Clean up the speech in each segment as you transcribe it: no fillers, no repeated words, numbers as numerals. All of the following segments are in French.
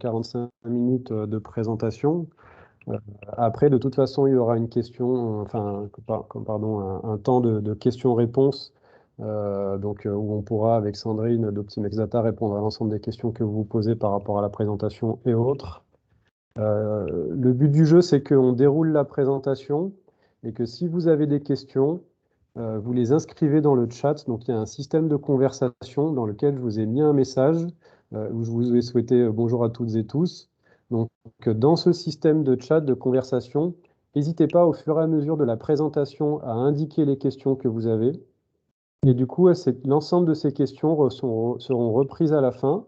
45 minutes de présentation. Après, de toute façon, il y aura une question, pardon, un temps de questions-réponses, où on pourra, avec Sandrine d'Optimex Data, répondre à l'ensemble des questions que vous vous posez par rapport à la présentation et autres. Le but du jeu, c'est qu'on déroule la présentation et que si vous avez des questions, vous les inscrivez dans le chat. Donc, il y a un système de conversation dans lequel je vous ai mis un message où je vous ai souhaité bonjour à toutes et tous. Donc, dans ce système de chat, de conversation, n'hésitez pas au fur et à mesure de la présentation à indiquer les questions que vous avez. Et du coup, l'ensemble de ces questions seront reprises à la fin.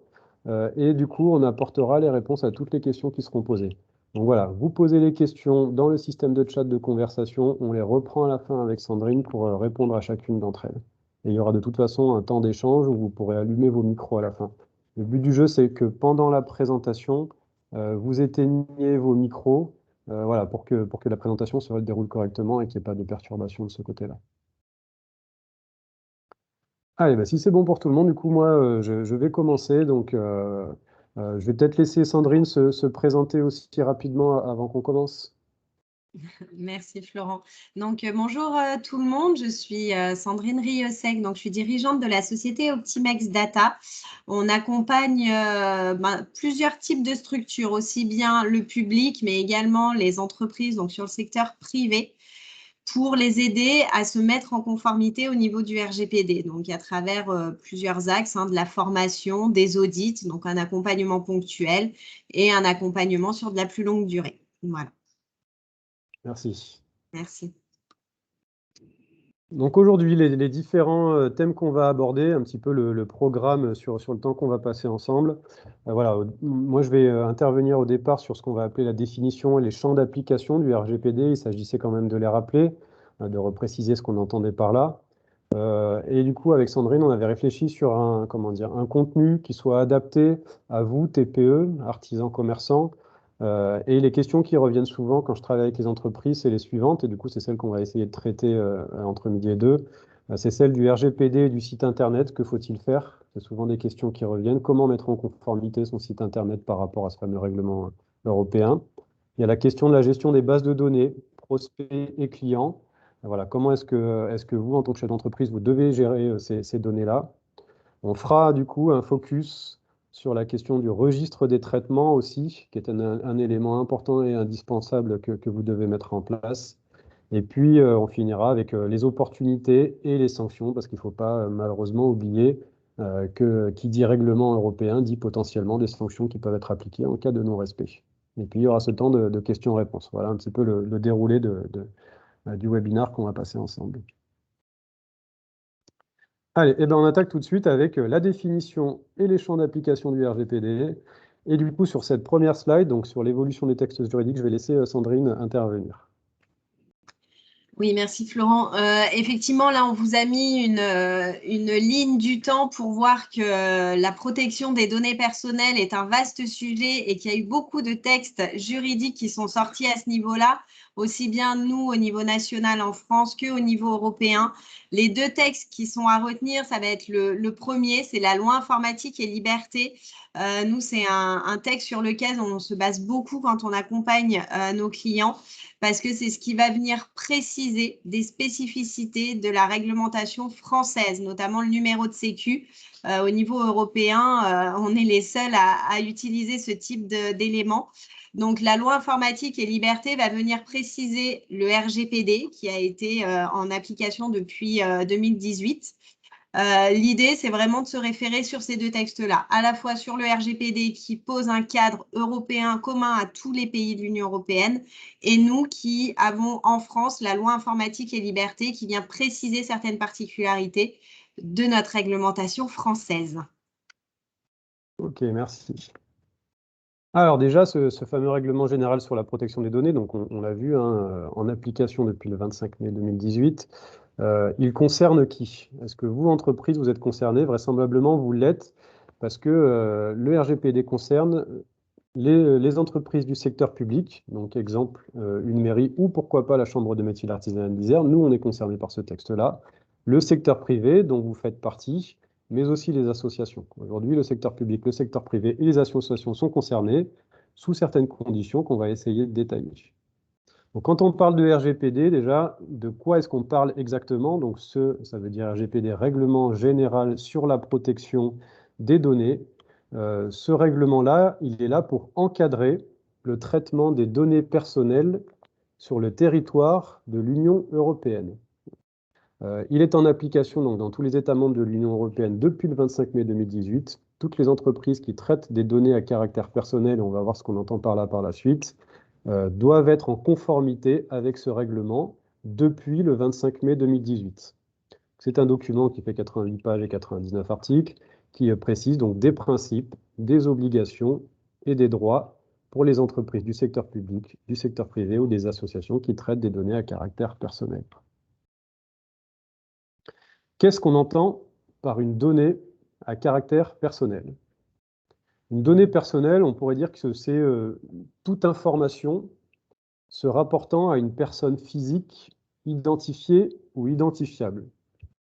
Et du coup, on apportera les réponses à toutes les questions qui seront posées. Donc voilà, vous posez les questions dans le système de chat de conversation. On les reprend à la fin avec Sandrine pour répondre à chacune d'entre elles. Et il y aura de toute façon un temps d'échange où vous pourrez allumer vos micros à la fin. Le but du jeu, c'est que pendant la présentation, vous éteigniez vos micros, voilà, pour que la présentation se déroule correctement et qu'il n'y ait pas de perturbation de ce côté-là. Allez, bah, si c'est bon pour tout le monde, du coup, moi, je vais commencer. Donc, je vais peut-être laisser Sandrine se présenter aussi rapidement avant qu'on commence. Merci Florent. Donc bonjour tout le monde, je suis Sandrine Riosec, donc je suis dirigeante de la société Optimex Data. On accompagne plusieurs types de structures, aussi bien le public mais également les entreprises, donc sur le secteur privé, pour les aider à se mettre en conformité au niveau du RGPD, donc à travers plusieurs axes, de la formation, des audits, donc un accompagnement ponctuel et un accompagnement sur de la plus longue durée. Voilà. Merci. Merci. Donc aujourd'hui, les différents thèmes qu'on va aborder, un petit peu le programme sur le temps qu'on va passer ensemble. Voilà, moi je vais intervenir au départ sur ce qu'on va appeler la définition et les champs d'application du RGPD. Il s'agissait quand même de les rappeler, de repréciser ce qu'on entendait par là. Et du coup, avec Sandrine, on avait réfléchi sur un contenu qui soit adapté à vous, TPE, artisans, commerçants. Et les questions qui reviennent souvent quand je travaille avec les entreprises, c'est les suivantes. Et du coup, c'est celles qu'on va essayer de traiter entre midi et deux. C'est celle du RGPD et du site Internet. Que faut-il faire? C'est souvent des questions qui reviennent. Comment mettre en conformité son site Internet par rapport à ce fameux règlement européen? Il y a la question de la gestion des bases de données, prospects et clients. Voilà, comment est-ce que vous, en tant que chef d'entreprise, vous devez gérer ces données-là? On fera du coup un focus sur la question du registre des traitements aussi, qui est un élément important et indispensable que vous devez mettre en place. Et puis, on finira avec les opportunités et les sanctions, parce qu'il ne faut pas malheureusement oublier que qui dit règlement européen dit potentiellement des sanctions qui peuvent être appliquées en cas de non-respect. Et puis, il y aura ce temps de questions-réponses. Voilà un petit peu le déroulé du webinaire qu'on va passer ensemble. Allez, eh ben on attaque tout de suite avec la définition et les champs d'application du RGPD. Et du coup, sur cette première slide, donc sur l'évolution des textes juridiques, je vais laisser Sandrine intervenir. Oui, merci Florent. Effectivement, là, on vous a mis une ligne du temps pour voir que la protection des données personnelles est un vaste sujet et qu'il y a eu beaucoup de textes juridiques qui sont sortis à ce niveau-là, aussi bien nous au niveau national en France qu'au niveau européen. Les deux textes qui sont à retenir, ça va être le premier, c'est la loi informatique et liberté. Nous, c'est un texte sur lequel on se base beaucoup quand on accompagne nos clients, parce que c'est ce qui va venir préciser des spécificités de la réglementation française, notamment le numéro de sécu. Au niveau européen, on est les seuls à utiliser ce type d'éléments. Donc, la loi informatique et liberté va venir préciser le RGPD qui a été en application depuis 2018. L'idée, c'est vraiment de se référer sur ces deux textes-là, à la fois sur le RGPD qui pose un cadre européen commun à tous les pays de l'Union européenne, et nous qui avons en France la loi informatique et liberté qui vient préciser certaines particularités de notre réglementation française. Ok, merci. Alors déjà, ce fameux règlement général sur la protection des données, donc on l'a vu en application depuis le 25 mai 2018, il concerne qui? Est-ce que vous, entreprise, vous êtes concerné? Vraisemblablement, vous l'êtes, parce que le RGPD concerne les entreprises du secteur public, donc exemple, une mairie ou pourquoi pas la Chambre de métiers de l'artisanat de l'Isère. Nous, on est concernés par ce texte-là. Le secteur privé, dont vous faites partie, mais aussi les associations. Aujourd'hui, le secteur public, le secteur privé et les associations sont concernés sous certaines conditions qu'on va essayer de détailler. Donc, quand on parle de RGPD, déjà, de quoi est-ce qu'on parle exactement? Donc, ça veut dire RGPD, Règlement général sur la protection des données. Ce règlement-là, il est là pour encadrer le traitement des données personnelles sur le territoire de l'Union européenne. Il est en application donc, dans tous les États membres de l'Union européenne depuis le 25 mai 2018. Toutes les entreprises qui traitent des données à caractère personnel, et on va voir ce qu'on entend par là par la suite, doivent être en conformité avec ce règlement depuis le 25 mai 2018. C'est un document qui fait 88 pages et 99 articles, qui précise donc des principes, des obligations et des droits pour les entreprises du secteur public, du secteur privé ou des associations qui traitent des données à caractère personnel. Qu'est-ce qu'on entend par une donnée à caractère personnel? Une donnée personnelle, on pourrait dire que c'est toute information se rapportant à une personne physique identifiée ou identifiable.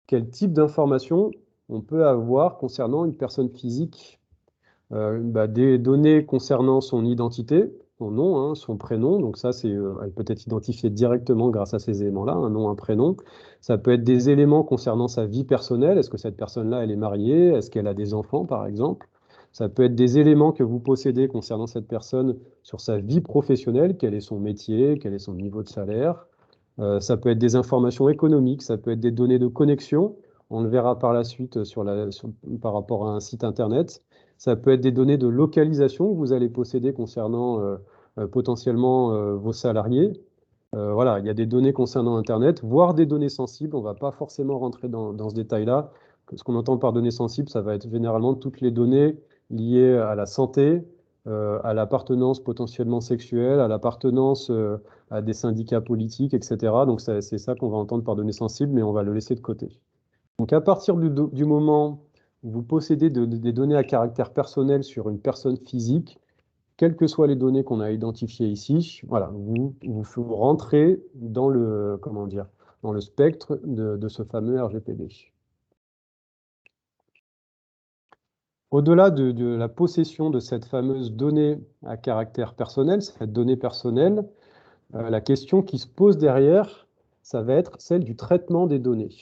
Quel type d'information on peut avoir concernant une personne physique? Des données concernant son identité, son nom, hein, son prénom, donc ça, elle peut être identifiée directement grâce à ces éléments-là, un nom, un prénom. Ça peut être des éléments concernant sa vie personnelle, est-ce que cette personne-là, elle est mariée, est-ce qu'elle a des enfants, par exemple. Ça peut être des éléments que vous possédez concernant cette personne sur sa vie professionnelle, quel est son métier, quel est son niveau de salaire. Ça peut être des informations économiques, ça peut être des données de connexion, on le verra par la suite par rapport à un site internet. Ça peut être des données de localisation que vous allez posséder concernant potentiellement vos salariés. Voilà, il y a des données concernant Internet, voire des données sensibles. On ne va pas forcément rentrer dans ce détail-là. Ce qu'on entend par données sensibles, ça va être généralement toutes les données liées à la santé, à l'appartenance potentiellement sexuelle, à l'appartenance à des syndicats politiques, etc. Donc c'est ça qu'on va entendre par données sensibles, mais on va le laisser de côté. Donc à partir du moment où vous possédez des données à caractère personnel sur une personne physique, quelles que soient les données qu'on a identifiées ici, voilà, vous rentrez dans le, dans le spectre de ce fameux RGPD. Au-delà de la possession de cette fameuse donnée à caractère personnel, cette donnée personnelle, la question qui se pose derrière, ça va être celle du traitement des données.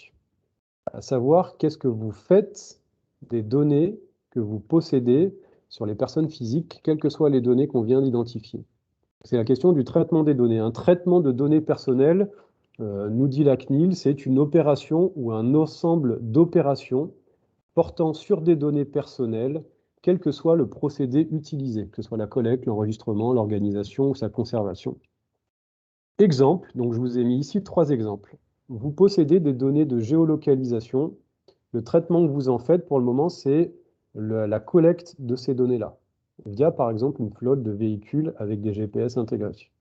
À savoir, qu'est-ce que vous faites des données que vous possédez sur les personnes physiques, quelles que soient les données qu'on vient d'identifier. C'est la question du traitement des données. Un traitement de données personnelles, nous dit la CNIL, c'est une opération ou un ensemble d'opérations portant sur des données personnelles, quel que soit le procédé utilisé, que ce soit la collecte, l'enregistrement, l'organisation ou sa conservation. Exemple, donc je vous ai mis ici 3 exemples. Vous possédez des données de géolocalisation. Le traitement que vous en faites pour le moment, c'est la collecte de ces données-là, via par exemple une flotte de véhicules avec des GPS intégrés.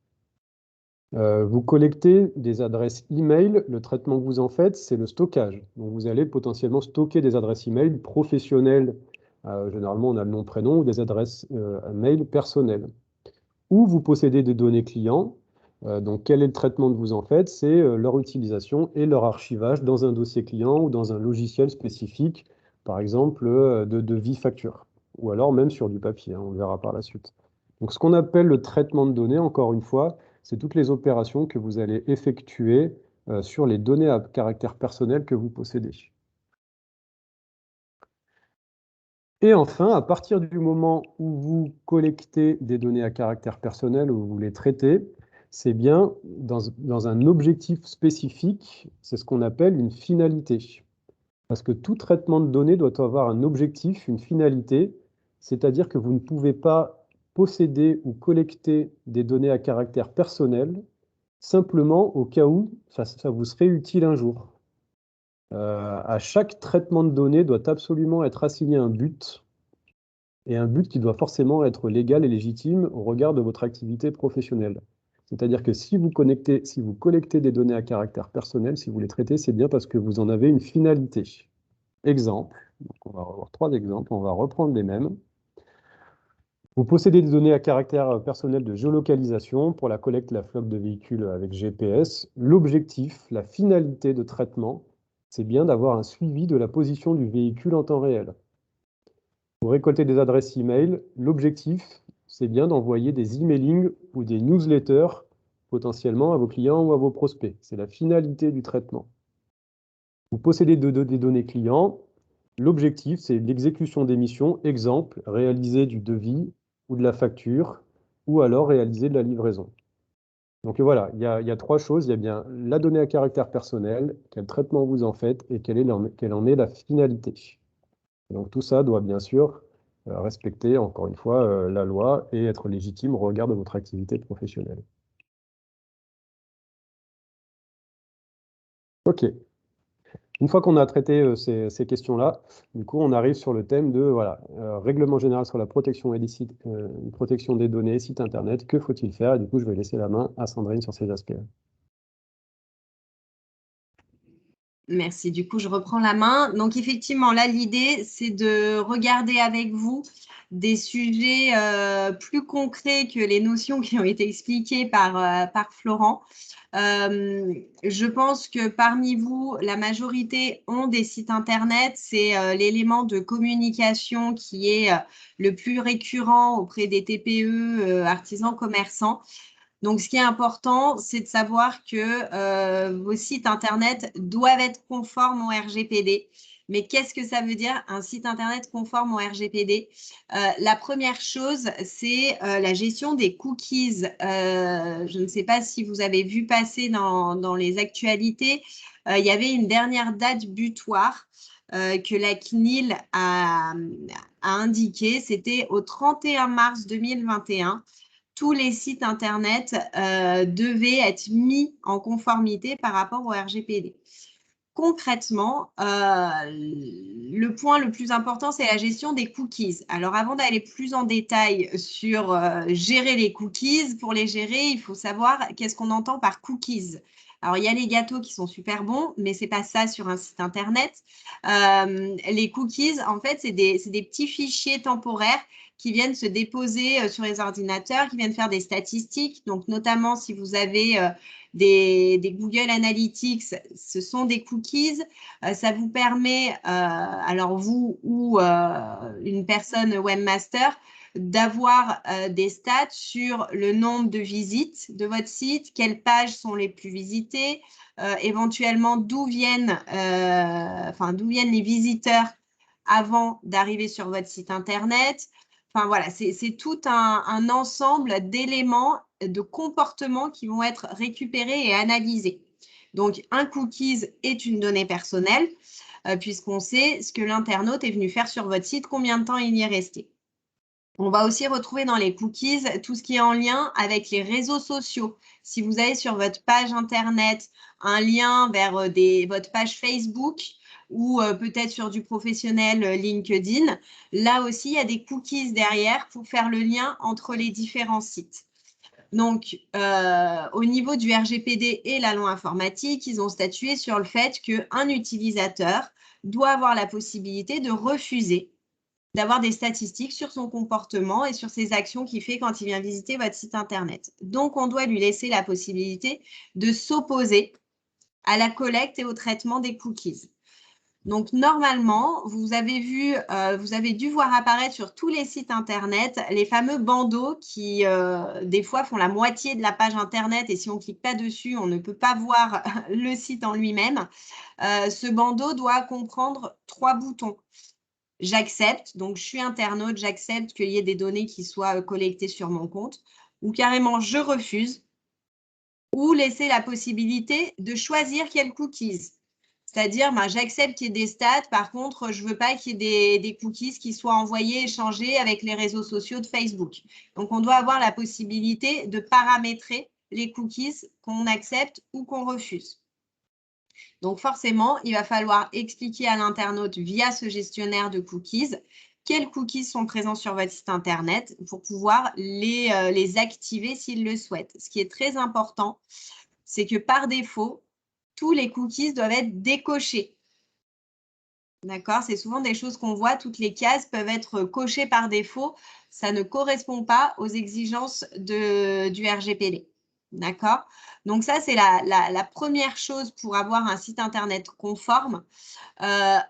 Vous collectez des adresses email, le traitement que vous en faites, c'est le stockage. Donc vous allez potentiellement stocker des adresses email professionnelles, généralement on a le nom, prénom, ou des adresses mail personnelles. Ou vous possédez des données clients, donc quel est le traitement que vous en faites? C'est leur utilisation et leur archivage dans un dossier client ou dans un logiciel spécifique, par exemple de Vifacture, ou alors même sur du papier, hein, on le verra par la suite. Donc ce qu'on appelle le traitement de données, encore une fois, c'est toutes les opérations que vous allez effectuer sur les données à caractère personnel que vous possédez. Et enfin, à partir du moment où vous collectez des données à caractère personnel, où vous les traitez, c'est bien dans un objectif spécifique, c'est ce qu'on appelle une finalité. Parce que tout traitement de données doit avoir un objectif, une finalité, c'est-à-dire que vous ne pouvez pas posséder ou collecter des données à caractère personnel simplement au cas où ça vous serait utile un jour. À chaque traitement de données doit absolument être assigné un but, et un but qui doit forcément être légal et légitime au regard de votre activité professionnelle. C'est-à-dire que si vous collectez des données à caractère personnel, si vous les traitez, c'est bien parce que vous en avez une finalité. Exemple, donc on va avoir 3 exemples, on va reprendre les mêmes. Vous possédez des données à caractère personnel de géolocalisation pour la collecte et la flotte de véhicules avec GPS. L'objectif, la finalité de traitement, c'est bien d'avoir un suivi de la position du véhicule en temps réel. Pour récolter des adresses email, l'objectif, c'est bien d'envoyer des emailing ou des newsletters potentiellement à vos clients ou à vos prospects. C'est la finalité du traitement. Vous possédez des données clients. L'objectif, c'est l'exécution des missions, exemple, réaliser du devis ou de la facture, ou alors réaliser de la livraison. Donc voilà, il y a trois choses. Il y a bien la donnée à caractère personnel, quel traitement vous en faites et quelle en est la finalité. Donc tout ça doit bien sûr respecter, encore une fois, la loi et être légitime au regard de votre activité professionnelle. OK. Une fois qu'on a traité ces questions-là, du coup, on arrive sur le thème de voilà, règlement général sur la protection protection des données, site internet, que faut-il faire? Et du coup, je vais laisser la main à Sandrine sur ces aspects. Merci. Du coup, je reprends la main. Donc, effectivement, là, l'idée, c'est de regarder avec vous des sujets plus concrets que les notions qui ont été expliquées par Florent. Je pense que parmi vous, la majorité ont des sites internet. C'est l'élément de communication qui est le plus récurrent auprès des TPE, artisans, commerçants. Donc, ce qui est important, c'est de savoir que vos sites internet doivent être conformes au RGPD. Mais qu'est-ce que ça veut dire un site internet conforme au RGPD? La première chose, c'est la gestion des cookies. Je ne sais pas si vous avez vu passer dans les actualités, il y avait une dernière date butoir que la CNIL a indiqué. C'était au 31 mars 2021. Tous les sites internet devaient être mis en conformité par rapport au RGPD. Concrètement, le point le plus important, c'est la gestion des cookies. Alors, avant d'aller plus en détail sur gérer les cookies, pour les gérer, il faut savoir qu'est-ce qu'on entend par cookies. Alors, il y a les gâteaux qui sont super bons, mais ce n'est pas ça sur un site internet. Les cookies, en fait, c'est des petits fichiers temporaires qui viennent se déposer sur les ordinateurs, qui viennent faire des statistiques. Donc, notamment, si vous avez des Google Analytics, ce sont des cookies. Ça vous permet, alors vous ou une personne webmaster, d'avoir des stats sur le nombre de visites de votre site, quelles pages sont les plus visitées, éventuellement d'où viennent les visiteurs avant d'arriver sur votre site internet. Enfin voilà, c'est tout un ensemble d'éléments, de comportements qui vont être récupérés et analysés. Donc, un cookies est une donnée personnelle, puisqu'on sait ce que l'internaute est venu faire sur votre site, combien de temps il y est resté. On va aussi retrouver dans les cookies tout ce qui est en lien avec les réseaux sociaux. Si vous avez sur votre page internet un lien vers votre page Facebook ou peut-être sur du professionnel LinkedIn, là aussi, il y a des cookies derrière pour faire le lien entre les différents sites. Donc, au niveau du RGPD et la loi informatique, ils ont statué sur le fait qu'un utilisateur doit avoir la possibilité de refuser d'avoir des statistiques sur son comportement et sur ses actions qu'il fait quand il vient visiter votre site internet. Donc, on doit lui laisser la possibilité de s'opposer à la collecte et au traitement des cookies. Donc, normalement, vous avez dû voir apparaître sur tous les sites internet les fameux bandeaux qui, des fois, font la moitié de la page internet et si on ne clique pas dessus, on ne peut pas voir le site en lui-même. Ce bandeau doit comprendre 3 boutons. J'accepte, donc je suis internaute, j'accepte qu'il y ait des données qui soient collectées sur mon compte, ou carrément je refuse, ou laisser la possibilité de choisir quels cookies. C'est-à-dire, j'accepte qu'il y ait des stats, par contre, je ne veux pas qu'il y ait des cookies qui soient envoyés, échangés avec les réseaux sociaux de Facebook. Donc, on doit avoir la possibilité de paramétrer les cookies qu'on accepte ou qu'on refuse. Donc, forcément, il va falloir expliquer à l'internaute via ce gestionnaire de cookies quels cookies sont présents sur votre site internet pour pouvoir les activer s'il le souhaite. Ce qui est très important, c'est que par défaut, tous les cookies doivent être décochés. D'accord? C'est souvent des choses qu'on voit, toutes les cases peuvent être cochées par défaut. Ça ne correspond pas aux exigences du RGPD. D'accord? Donc ça, c'est la première chose pour avoir un site Internet conforme.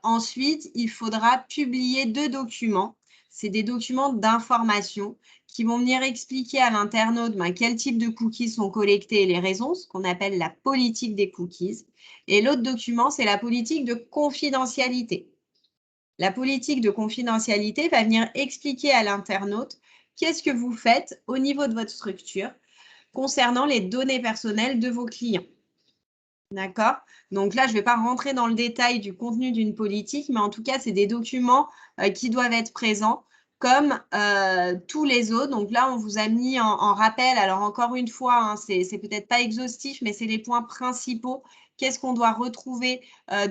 Ensuite, il faudra publier 2 documents. C'est des documents d'information qui vont venir expliquer à l'internaute quel type de cookies sont collectés et les raisons, ce qu'on appelle la politique des cookies. Et l'autre document, c'est la politique de confidentialité. La politique de confidentialité va venir expliquer à l'internaute qu'est-ce que vous faites au niveau de votre structure concernant les données personnelles de vos clients. D'accord? Donc là, je ne vais pas rentrer dans le détail du contenu d'une politique, mais en tout cas, c'est des documents qui doivent être présents comme tous les autres. Donc là, on vous a mis en rappel. Alors encore une fois, hein, c'est peut-être pas exhaustif, mais c'est les points principaux. Qu'est-ce qu'on doit retrouver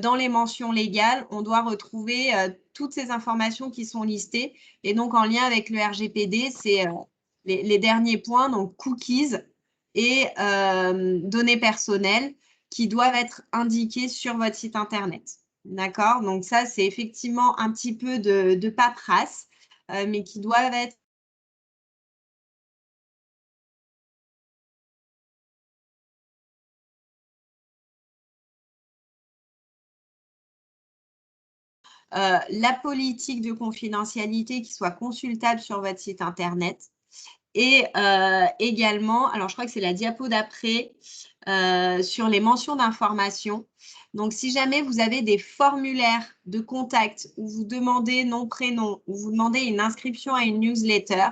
dans les mentions légales? On doit retrouver toutes ces informations qui sont listées. Et donc, en lien avec le RGPD, c'est les derniers points, donc cookies et données personnelles qui doivent être indiquées sur votre site Internet. D'accord? Donc ça, c'est effectivement un petit peu de paperasse, mais qui doivent être la politique de confidentialité qui soit consultable sur votre site Internet. Et également, alors je crois que c'est la diapo d'après, sur les mentions d'information. Donc, si jamais vous avez des formulaires de contact où vous demandez nom, prénom, où vous demandez une inscription à une newsletter,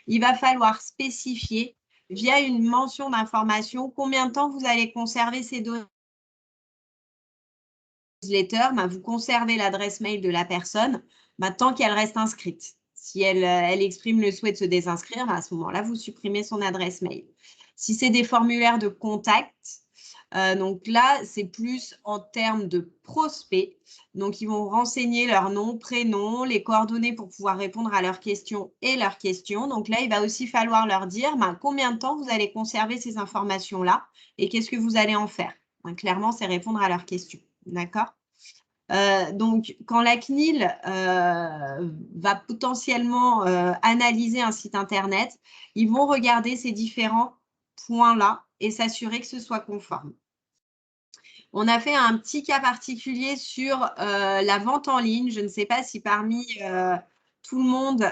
il va falloir spécifier via une mention d'information combien de temps vous allez conserver ces données. Newsletter, vous conservez l'adresse mail de la personne tant qu'elle reste inscrite. Si elle exprime le souhait de se désinscrire, à ce moment-là, vous supprimez son adresse mail. Si c'est des formulaires de contact, donc là, c'est plus en termes de prospects. Donc, ils vont renseigner leur nom, prénom, les coordonnées pour pouvoir répondre à leurs questions et leurs questions. Donc là, il va aussi falloir leur dire combien de temps vous allez conserver ces informations-là et qu'est-ce que vous allez en faire. Clairement, c'est répondre à leurs questions. D'accord? Donc, quand la CNIL va potentiellement analyser un site Internet, ils vont regarder ces différents points-là et s'assurer que ce soit conforme. On a fait un petit cas particulier sur la vente en ligne. Je ne sais pas si parmi tout le monde,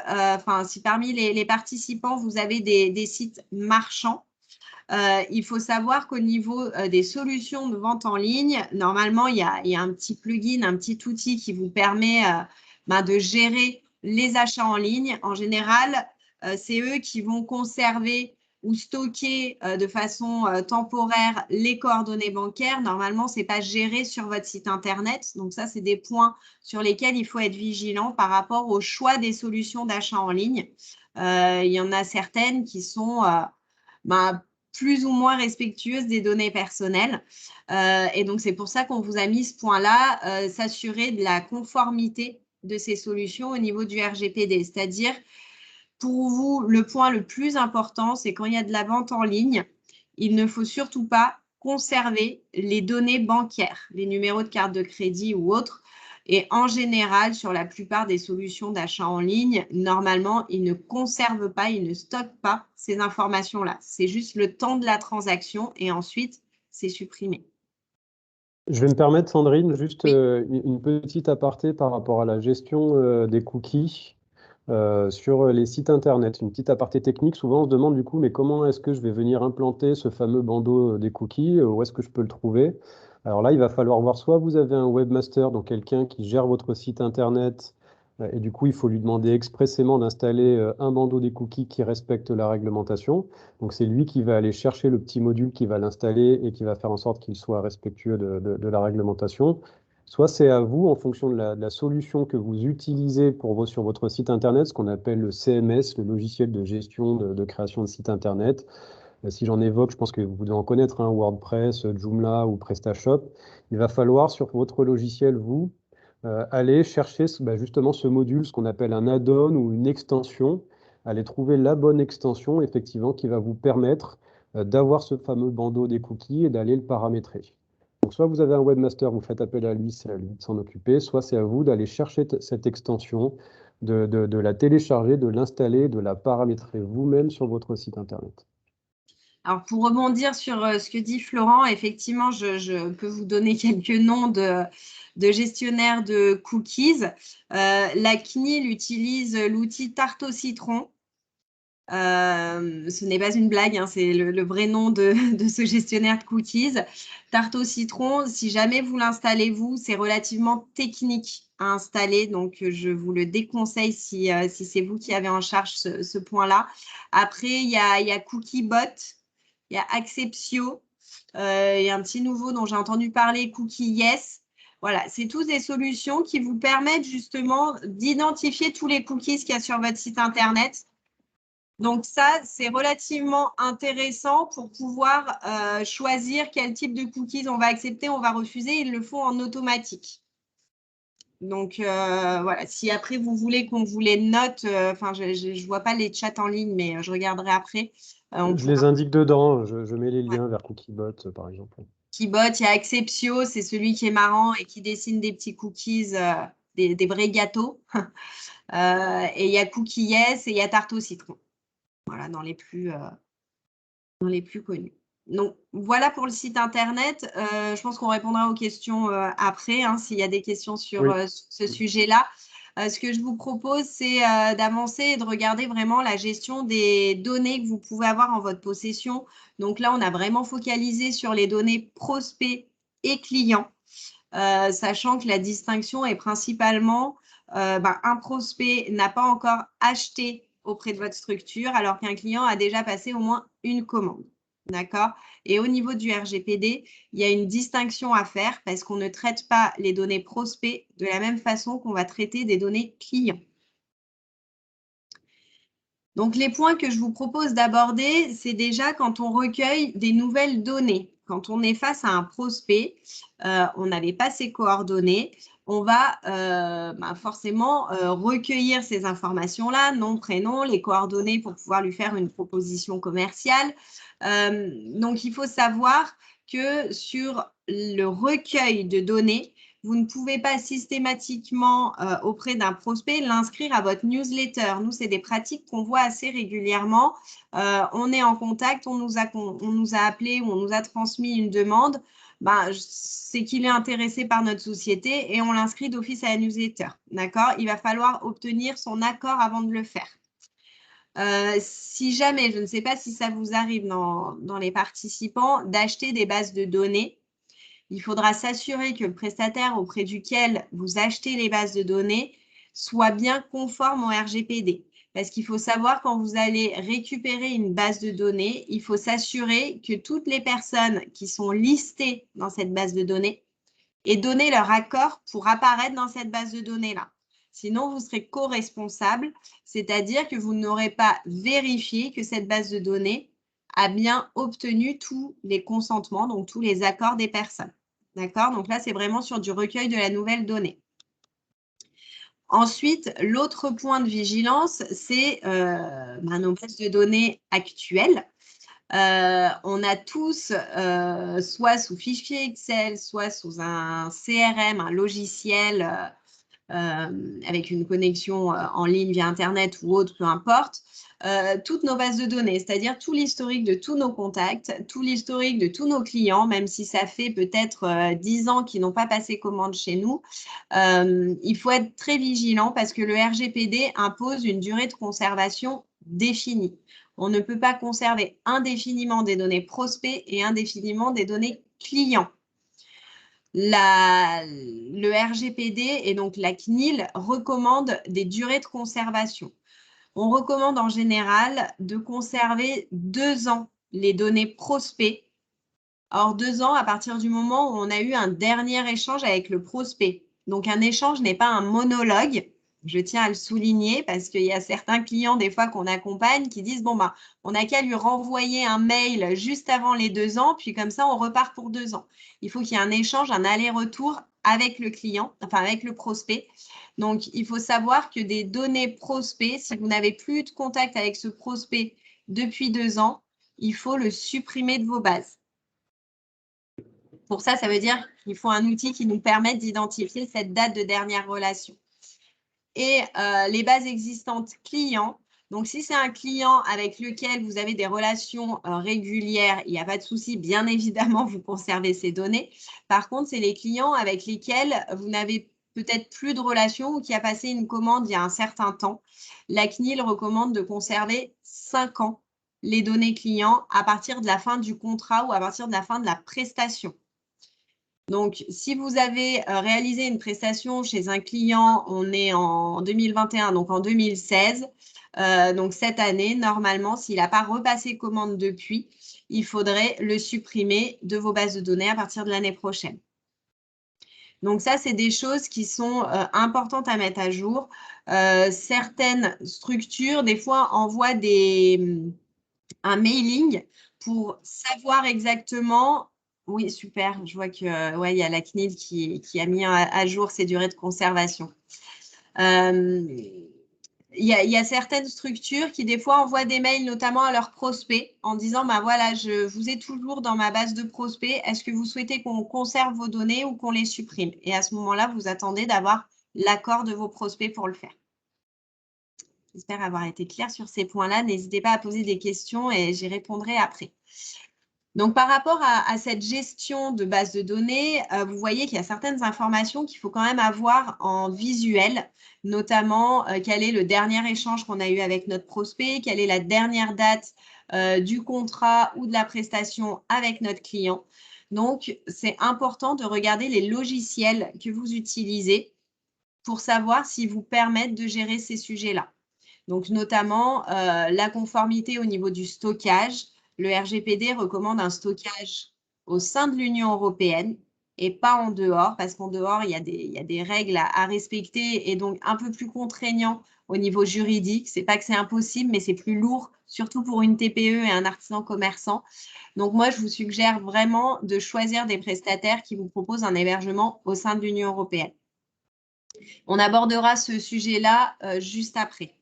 si parmi les participants, vous avez des sites marchands. Il faut savoir qu'au niveau des solutions de vente en ligne, normalement, il y a un petit plugin, un petit outil qui vous permet de gérer les achats en ligne. En général, c'est eux qui vont conserver ou stocker de façon temporaire les coordonnées bancaires. Normalement, ce n'est pas géré sur votre site Internet. Donc ça, c'est des points sur lesquels il faut être vigilant par rapport au choix des solutions d'achat en ligne. Il y en a certaines qui sont plus ou moins respectueuses des données personnelles. Et donc, c'est pour ça qu'on vous a mis ce point-là, s'assurer de la conformité de ces solutions au niveau du RGPD. C'est-à-dire, pour vous, le point le plus important, c'est quand il y a de la vente en ligne, il ne faut surtout pas conserver les données bancaires, les numéros de carte de crédit ou autres. Et en général, sur la plupart des solutions d'achat en ligne, normalement, ils ne conservent pas, ils ne stockent pas ces informations-là. C'est juste le temps de la transaction et ensuite, c'est supprimé. Je vais me permettre, Sandrine, juste Oui. une petite aparté par rapport à la gestion des cookies sur les sites Internet. Une petite aparté technique. Souvent, on se demande du coup, mais comment est-ce que je vais venir implanter ce fameux bandeau des cookies? Où est-ce que je peux le trouver? Alors là, il va falloir voir, soit vous avez un webmaster, donc quelqu'un qui gère votre site Internet, et du coup, il faut lui demander expressément d'installer un bandeau des cookies qui respecte la réglementation. Donc c'est lui qui va aller chercher le petit module qui va l'installer et qui va faire en sorte qu'il soit respectueux de la réglementation. Soit c'est à vous, en fonction de la solution que vous utilisez sur votre site Internet, ce qu'on appelle le CMS, le logiciel de gestion de création de site Internet. Si j'en évoque, je pense que vous devez en connaître, WordPress, Joomla ou PrestaShop. Il va falloir sur votre logiciel, vous, aller chercher justement ce module, ce qu'on appelle un add-on ou une extension, aller trouver la bonne extension, effectivement, qui va vous permettre d'avoir ce fameux bandeau des cookies et d'aller le paramétrer. Donc, soit vous avez un webmaster, vous faites appel à lui, c'est à lui de s'en occuper, soit c'est à vous d'aller chercher cette extension, de la télécharger, de l'installer, de la paramétrer vous-même sur votre site Internet. Alors, pour rebondir sur ce que dit Florent, effectivement, je peux vous donner quelques noms de gestionnaires de cookies. La CNIL utilise l'outil Tarte au citron. Ce n'est pas une blague, hein, c'est le vrai nom de ce gestionnaire de cookies. Tarte au citron, si jamais vous l'installez vous, c'est relativement technique à installer, donc je vous le déconseille si c'est vous qui avez en charge ce point-là. Après, il y a Cookiebot, il y a Acceptio, il y a un petit nouveau dont j'ai entendu parler, CookieYes. Voilà, c'est tous des solutions qui vous permettent justement d'identifier tous les cookies qu'il y a sur votre site Internet. Donc ça, c'est relativement intéressant pour pouvoir choisir quel type de cookies on va accepter, on va refuser. Ils le font en automatique. Donc voilà, si après vous voulez qu'on vous les note, enfin je ne vois pas les chats en ligne, mais je regarderai après. Je les indique dedans, je mets les liens vers Cookiebot par exemple. Cookiebot, il y a Acceptio, c'est celui qui est marrant et qui dessine des petits cookies, des vrais gâteaux. Et il y a CookieYes et il y a Tarte au citron. Voilà, dans les plus connus. Donc, voilà pour le site Internet. Je pense qu'on répondra aux questions après, hein, s'il y a des questions sur ce sujet-là. Ce que je vous propose, c'est d'avancer et de regarder vraiment la gestion des données que vous pouvez avoir en votre possession. Donc là, on a vraiment focalisé sur les données prospects et clients, sachant que la distinction est principalement un prospect n'a pas encore acheté auprès de votre structure, alors qu'un client a déjà passé au moins une commande. D'accord? Et au niveau du RGPD, il y a une distinction à faire parce qu'on ne traite pas les données prospects de la même façon qu'on va traiter des données clients. Donc, les points que je vous propose d'aborder, c'est déjà quand on recueille des nouvelles données. Quand on est face à un prospect, on n'avait pas ses coordonnées, on va forcément recueillir ces informations-là, nom, prénom, les coordonnées pour pouvoir lui faire une proposition commerciale. Donc, il faut savoir que sur le recueil de données, vous ne pouvez pas systématiquement auprès d'un prospect l'inscrire à votre newsletter. Nous, c'est des pratiques qu'on voit assez régulièrement. On est en contact, on nous a appelé ou on nous a transmis une demande. C'est qu'il est intéressé par notre société et on l'inscrit d'office à la newsletter. D'accord? Il va falloir obtenir son accord avant de le faire. Si jamais, je ne sais pas si ça vous arrive dans les participants, d'acheter des bases de données, il faudra s'assurer que le prestataire auprès duquel vous achetez les bases de données soit bien conforme au RGPD. Parce qu'il faut savoir, quand vous allez récupérer une base de données, il faut s'assurer que toutes les personnes qui sont listées dans cette base de données aient donné leur accord pour apparaître dans cette base de données-là. Sinon, vous serez co-responsable, c'est-à-dire que vous n'aurez pas vérifié que cette base de données a bien obtenu tous les consentements, donc tous les accords des personnes. D'accord? Donc là, c'est vraiment sur du recueil de la nouvelle donnée. Ensuite, l'autre point de vigilance, c'est nos bases de données actuelles. On a tous, soit sous fichier Excel, soit sous un CRM, un logiciel avec une connexion en ligne via Internet ou autre, peu importe, toutes nos bases de données, c'est-à-dire tout l'historique de tous nos contacts, tout l'historique de tous nos clients, même si ça fait peut-être 10 ans qu'ils n'ont pas passé commande chez nous. Il faut être très vigilant parce que le RGPD impose une durée de conservation définie. On ne peut pas conserver indéfiniment des données prospects et indéfiniment des données clients. Le RGPD et donc la CNIL recommandent des durées de conservation. On recommande en général de conserver 2 ans les données prospects. Or, 2 ans à partir du moment où on a eu un dernier échange avec le prospect. Donc, un échange n'est pas un monologue. Je tiens à le souligner parce qu'il y a certains clients des fois qu'on accompagne qui disent on n'a qu'à lui renvoyer un mail juste avant les 2 ans, puis comme ça, on repart pour 2 ans. Il faut qu'il y ait un échange, un aller-retour avec le client, enfin avec le prospect. Donc, il faut savoir que des données prospects, si vous n'avez plus de contact avec ce prospect depuis 2 ans, il faut le supprimer de vos bases. Pour ça, ça veut dire qu'il faut un outil qui nous permette d'identifier cette date de dernière relation. Et les bases existantes clients, Donc, si c'est un client avec lequel vous avez des relations régulières, il n'y a pas de souci. Bien évidemment, vous conservez ces données. Par contre, c'est les clients avec lesquels vous n'avez peut-être plus de relations ou qui a passé une commande il y a un certain temps. La CNIL recommande de conserver 5 ans les données clients à partir de la fin du contrat ou à partir de la fin de la prestation. Donc, si vous avez réalisé une prestation chez un client, on est en 2021, donc en 2016, donc cette année, normalement, s'il n'a pas repassé commande depuis, il faudrait le supprimer de vos bases de données à partir de l'année prochaine. Donc ça, c'est des choses qui sont importantes à mettre à jour. Certaines structures, des fois, envoient un mailing pour savoir exactement. Oui, super. Je vois que ouais, il y a la CNIL qui a mis à jour ses durées de conservation. Il y a certaines structures qui, des fois, envoient des mails, notamment à leurs prospects, en disant bah, voilà, je vous ai toujours dans ma base de prospects. Est-ce que vous souhaitez qu'on conserve vos données ou qu'on les supprime? Et à ce moment-là, vous attendez d'avoir l'accord de vos prospects pour le faire. J'espère avoir été claire sur ces points-là. N'hésitez pas à poser des questions et j'y répondrai après. Donc, par rapport à cette gestion de base de données, vous voyez qu'il y a certaines informations qu'il faut quand même avoir en visuel, notamment quel est le dernier échange qu'on a eu avec notre prospect, quelle est la dernière date du contrat ou de la prestation avec notre client. Donc, c'est important de regarder les logiciels que vous utilisez pour savoir s'ils vous permettent de gérer ces sujets-là. Donc, notamment la conformité au niveau du stockage. Le RGPD recommande un stockage au sein de l'Union européenne et pas en dehors, parce qu'en dehors, il y a des règles à respecter et donc un peu plus contraignant au niveau juridique. Ce n'est pas que c'est impossible, mais c'est plus lourd, surtout pour une TPE et un artisan commerçant. Donc, moi, je vous suggère vraiment de choisir des prestataires qui vous proposent un hébergement au sein de l'Union européenne. On abordera ce sujet-là juste après.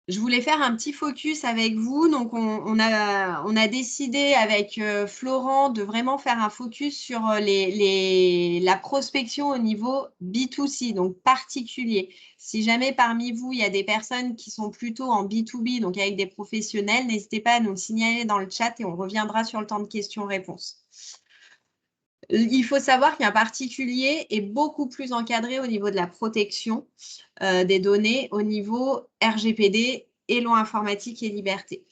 Je voulais faire un petit focus avec vous. Donc, on a décidé avec Florent de vraiment faire un focus sur la prospection au niveau B2C, donc particulier. Si jamais parmi vous, il y a des personnes qui sont plutôt en B2B, donc avec des professionnels, n'hésitez pas à nous le signaler dans le chat et on reviendra sur le temps de questions-réponses. Il faut savoir qu'un particulier est beaucoup plus encadré au niveau de la protection des données au niveau RGPD et loi informatique et liberté.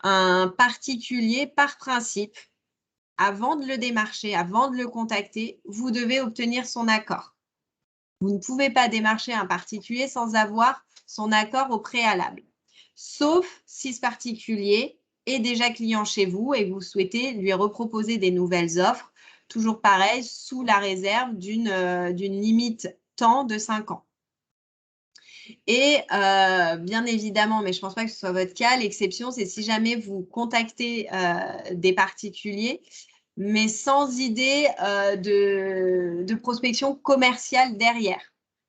Un particulier, par principe, avant de le démarcher, avant de le contacter, vous devez obtenir son accord. Vous ne pouvez pas démarcher un particulier sans avoir son accord au préalable, sauf si ce particulier est déjà client chez vous et vous souhaitez lui reproposer des nouvelles offres. Toujours pareil, sous la réserve d'une limite temps de 5 ans. Et bien évidemment, mais je ne pense pas que ce soit votre cas, l'exception, c'est si jamais vous contactez des particuliers, mais sans idée de prospection commerciale derrière.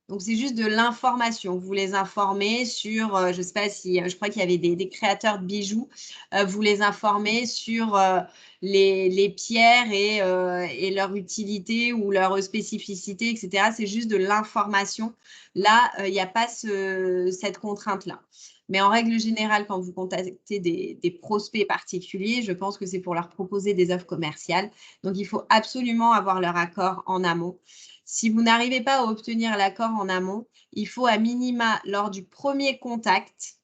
Donc, c'est juste de l'information. Vous les informez sur, je ne sais pas si, je crois qu'il y avait des créateurs de bijoux, vous les informez sur les pierres et leur utilité ou leur spécificité, etc. C'est juste de l'information. Là, il n'y a pas cette contrainte-là. Mais en règle générale, quand vous contactez des prospects particuliers, je pense que c'est pour leur proposer des offres commerciales. Donc, il faut absolument avoir leur accord en amont. Si vous n'arrivez pas à obtenir l'accord en amont, il faut à minima, lors du premier contact,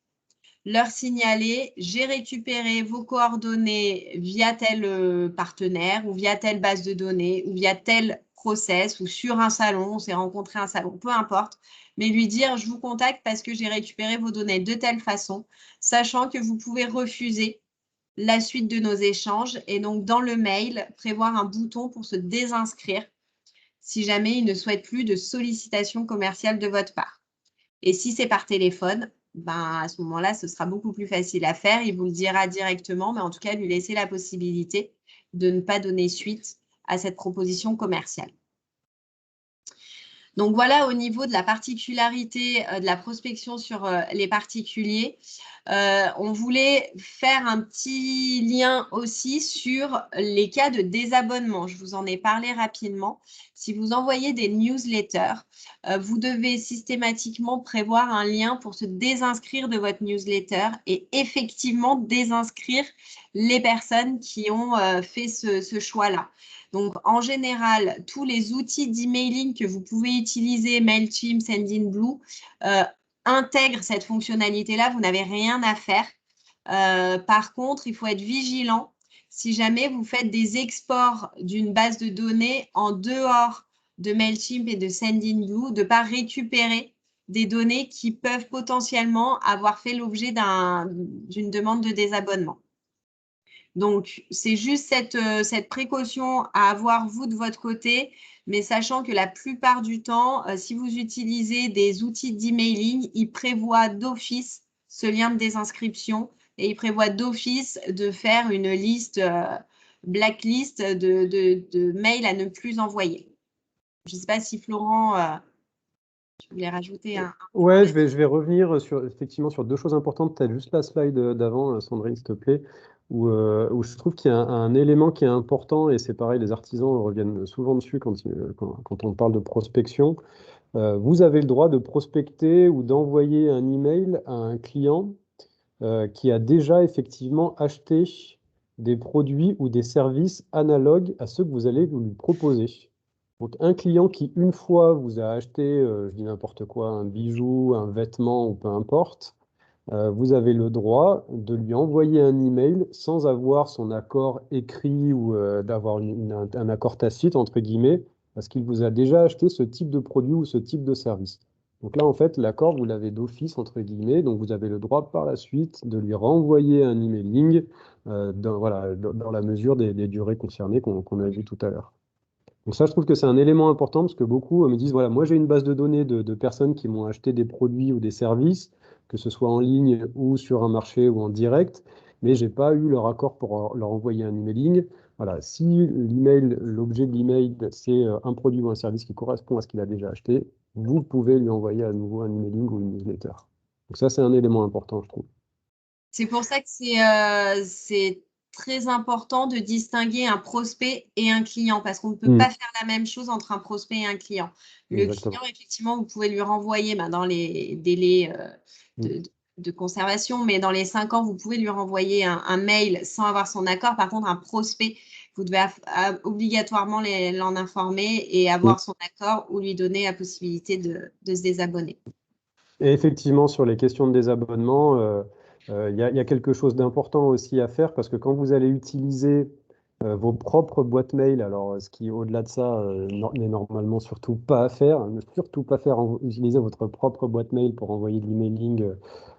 leur signaler « j'ai récupéré vos coordonnées via tel partenaire ou via telle base de données ou via tel process ou sur un salon, on s'est rencontré à un salon, peu importe ». Mais lui dire « je vous contacte parce que j'ai récupéré vos données de telle façon », sachant que vous pouvez refuser la suite de nos échanges et donc dans le mail, prévoir un bouton pour se désinscrire si jamais il ne souhaite plus de sollicitation commerciale de votre part. Et si c'est par téléphone, ben, à ce moment-là, ce sera beaucoup plus facile à faire. Il vous le dira directement, mais en tout cas, lui laisser la possibilité de ne pas donner suite à cette proposition commerciale. Donc voilà au niveau de la particularité de la prospection sur les particuliers. On voulait faire un petit lien aussi sur les cas de désabonnement. Je vous en ai parlé rapidement. Si vous envoyez des newsletters, vous devez systématiquement prévoir un lien pour se désinscrire de votre newsletter et effectivement désinscrire les personnes qui ont fait ce choix-là. Donc, en général, tous les outils d'emailing que vous pouvez utiliser, Mailchimp, Sendinblue, intègrent cette fonctionnalité-là. Vous n'avez rien à faire. Par contre, il faut être vigilant. Si jamais vous faites des exports d'une base de données en dehors de Mailchimp et de Sendinblue, de ne pas récupérer des données qui peuvent potentiellement avoir fait l'objet d'une demande de désabonnement. Donc, c'est juste cette précaution à avoir, vous, de votre côté, mais sachant que la plupart du temps, si vous utilisez des outils d'emailing, ils prévoient d'office ce lien de désinscription et ils prévoient d'office de faire une liste, blacklist de mails à ne plus envoyer. Je ne sais pas si Florent, tu voulais rajouter un point. Ouais, je vais revenir effectivement sur deux choses importantes. Tu as juste la slide d'avant, Sandrine, s'il te plaît, où je trouve qu'il y a un élément qui est important, et c'est pareil, les artisans reviennent souvent dessus quand on parle de prospection. Vous avez le droit de prospecter ou d'envoyer un email à un client qui a déjà effectivement acheté des produits ou des services analogues à ceux que vous allez lui proposer. Donc, un client qui, une fois, vous a acheté, je dis n'importe quoi, un bijou, un vêtement ou peu importe, vous avez le droit de lui envoyer un email sans avoir son accord écrit ou d'avoir un accord tacite, entre guillemets, parce qu'il vous a déjà acheté ce type de produit ou ce type de service. Donc là, en fait, l'accord, vous l'avez d'office, entre guillemets, donc vous avez le droit par la suite de lui renvoyer un emailing dans la mesure des durées concernées qu'on a vu tout à l'heure. Donc ça, je trouve que c'est un élément important parce que beaucoup me disent, voilà, moi j'ai une base de données de personnes qui m'ont acheté des produits ou des services, que ce soit en ligne ou sur un marché ou en direct, mais j'ai pas eu leur accord pour leur envoyer un emailing. Voilà, si l'objet de l'email, c'est un produit ou un service qui correspond à ce qu'il a déjà acheté, vous pouvez lui envoyer à nouveau un emailing ou une newsletter. Donc ça, c'est un élément important, je trouve. C'est pour ça que c'est très important de distinguer un prospect et un client parce qu'on ne peut pas faire la même chose entre un prospect et un client. Le Exactement. client, effectivement, vous pouvez lui renvoyer dans les délais de conservation, mais dans les 5 ans, vous pouvez lui renvoyer un mail sans avoir son accord. Par contre, un prospect, vous devez obligatoirement l'en informer et avoir son accord ou lui donner la possibilité de se désabonner. Et effectivement, sur les questions de désabonnement, il y a quelque chose d'important aussi à faire parce que quand vous allez utiliser vos propres boîtes mail, alors ce qui au-delà de ça n'est normalement surtout pas à faire, ne surtout pas faire utiliser votre propre boîte mail pour envoyer de l'emailing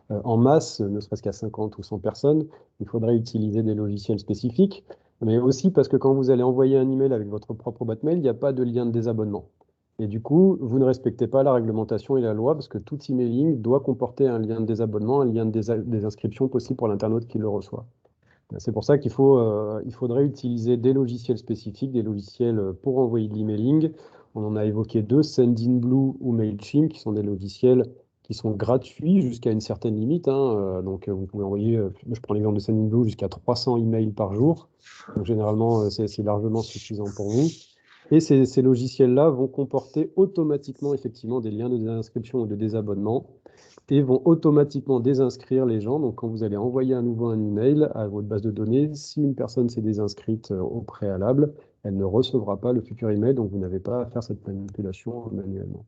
en masse, ne serait-ce qu'à 50 ou 100 personnes. Il faudrait utiliser des logiciels spécifiques, mais aussi parce que quand vous allez envoyer un email avec votre propre boîte mail, il n'y a pas de lien de désabonnement. Et du coup, vous ne respectez pas la réglementation et la loi parce que tout emailing doit comporter un lien de désabonnement, un lien de désinscription possible pour l'internaute qui le reçoit. C'est pour ça il faudrait utiliser des logiciels spécifiques, des logiciels pour envoyer de l'emailing. On en a évoqué deux, Sendinblue ou Mailchimp, qui sont des logiciels qui sont gratuits jusqu'à une certaine limite. Donc, vous pouvez envoyer, je prends l'exemple de Sendinblue, jusqu'à 300 emails par jour. Donc, généralement, c'est largement suffisant pour vous. Et ces logiciels-là vont comporter automatiquement, effectivement, des liens de désinscription ou de désabonnement et vont automatiquement désinscrire les gens. Donc, quand vous allez envoyer à nouveau un email à votre base de données, si une personne s'est désinscrite au préalable, elle ne recevra pas le futur email, donc vous n'avez pas à faire cette manipulation manuellement.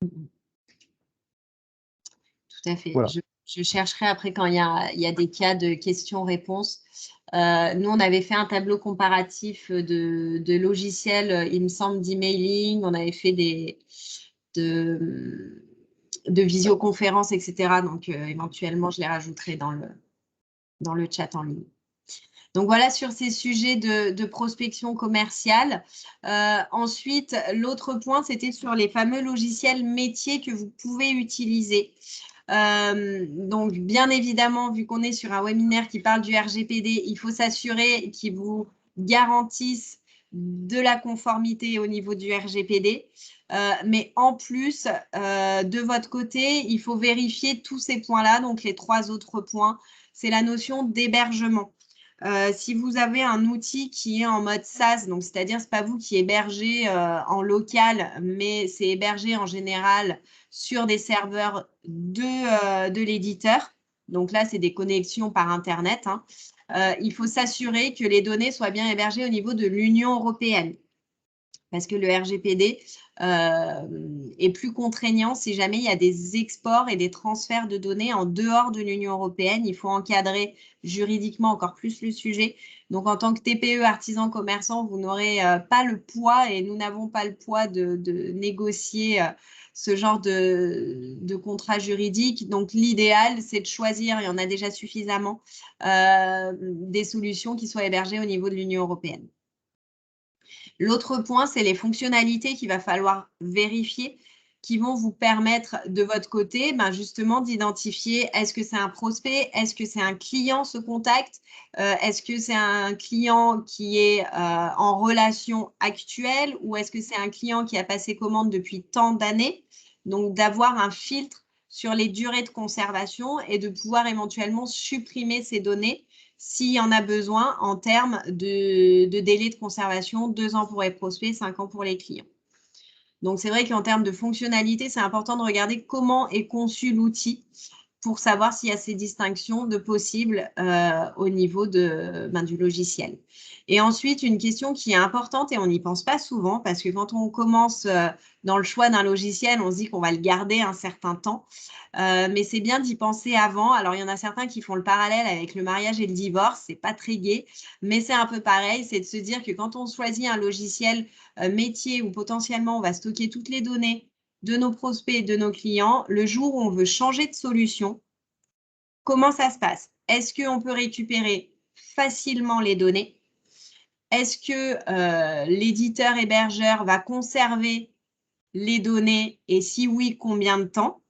Tout à fait. Voilà. Je chercherai après quand il y a des cas de questions-réponses. Nous, on avait fait un tableau comparatif de logiciels, il me semble, d'emailing. On avait fait de visioconférences, etc. Donc, éventuellement, je les rajouterai dans le chat en ligne. Donc, voilà sur ces sujets de prospection commerciale. Ensuite, l'autre point, c'était sur les fameux logiciels métiers que vous pouvez utiliser. Donc, bien évidemment, vu qu'on est sur un webinaire qui parle du RGPD, il faut s'assurer qu'ils vous garantissent de la conformité au niveau du RGPD. Mais en plus, de votre côté, il faut vérifier tous ces points-là, donc les 3 autres points. C'est la notion d'hébergement. Si vous avez un outil qui est en mode SaaS, donc c'est-à-dire c'est pas vous qui hébergez en local, mais c'est hébergé en général sur des serveurs de l'éditeur. Donc là, c'est des connexions par Internet. Hein. Il faut s'assurer que les données soient bien hébergées au niveau de l'Union européenne. Parce que le RGPD est plus contraignant si jamais il y a des exports et des transferts de données en dehors de l'Union européenne. Il faut encadrer juridiquement encore plus le sujet. Donc, en tant que TPE, artisan, commerçant, vous n'aurez pas le poids et nous n'avons pas le poids de négocier ce genre de contrat juridique. Donc, l'idéal, c'est de choisir, il y en a déjà suffisamment, des solutions qui soient hébergées au niveau de l'Union européenne. L'autre point, c'est les fonctionnalités qu'il va falloir vérifier qui vont vous permettre de votre côté justement d'identifier est-ce que c'est un prospect, est-ce que c'est un client ce contact, est-ce que c'est un client qui est en relation actuelle ou est-ce que c'est un client qui a passé commande depuis tant d'années. Donc d'avoir un filtre sur les durées de conservation et de pouvoir éventuellement supprimer ces données s'il y en a besoin en termes de délai de conservation, 2 ans pour les prospects, 5 ans pour les clients. Donc, c'est vrai qu'en termes de fonctionnalité, c'est important de regarder comment est conçu l'outil pour savoir s'il y a ces distinctions de possibles au niveau du logiciel. Et ensuite, une question qui est importante et on n'y pense pas souvent parce que quand on commence dans le choix d'un logiciel, on se dit qu'on va le garder un certain temps. Mais c'est bien d'y penser avant. Alors, il y en a certains qui font le parallèle avec le mariage et le divorce. C'est pas très gai, mais c'est un peu pareil. C'est de se dire que quand on choisit un logiciel métier où potentiellement on va stocker toutes les données de nos prospects et de nos clients, le jour où on veut changer de solution, comment ça se passe? Est-ce qu'on peut récupérer facilement les données? Est-ce que l'éditeur hébergeur va conserver les données et si oui, combien de temps?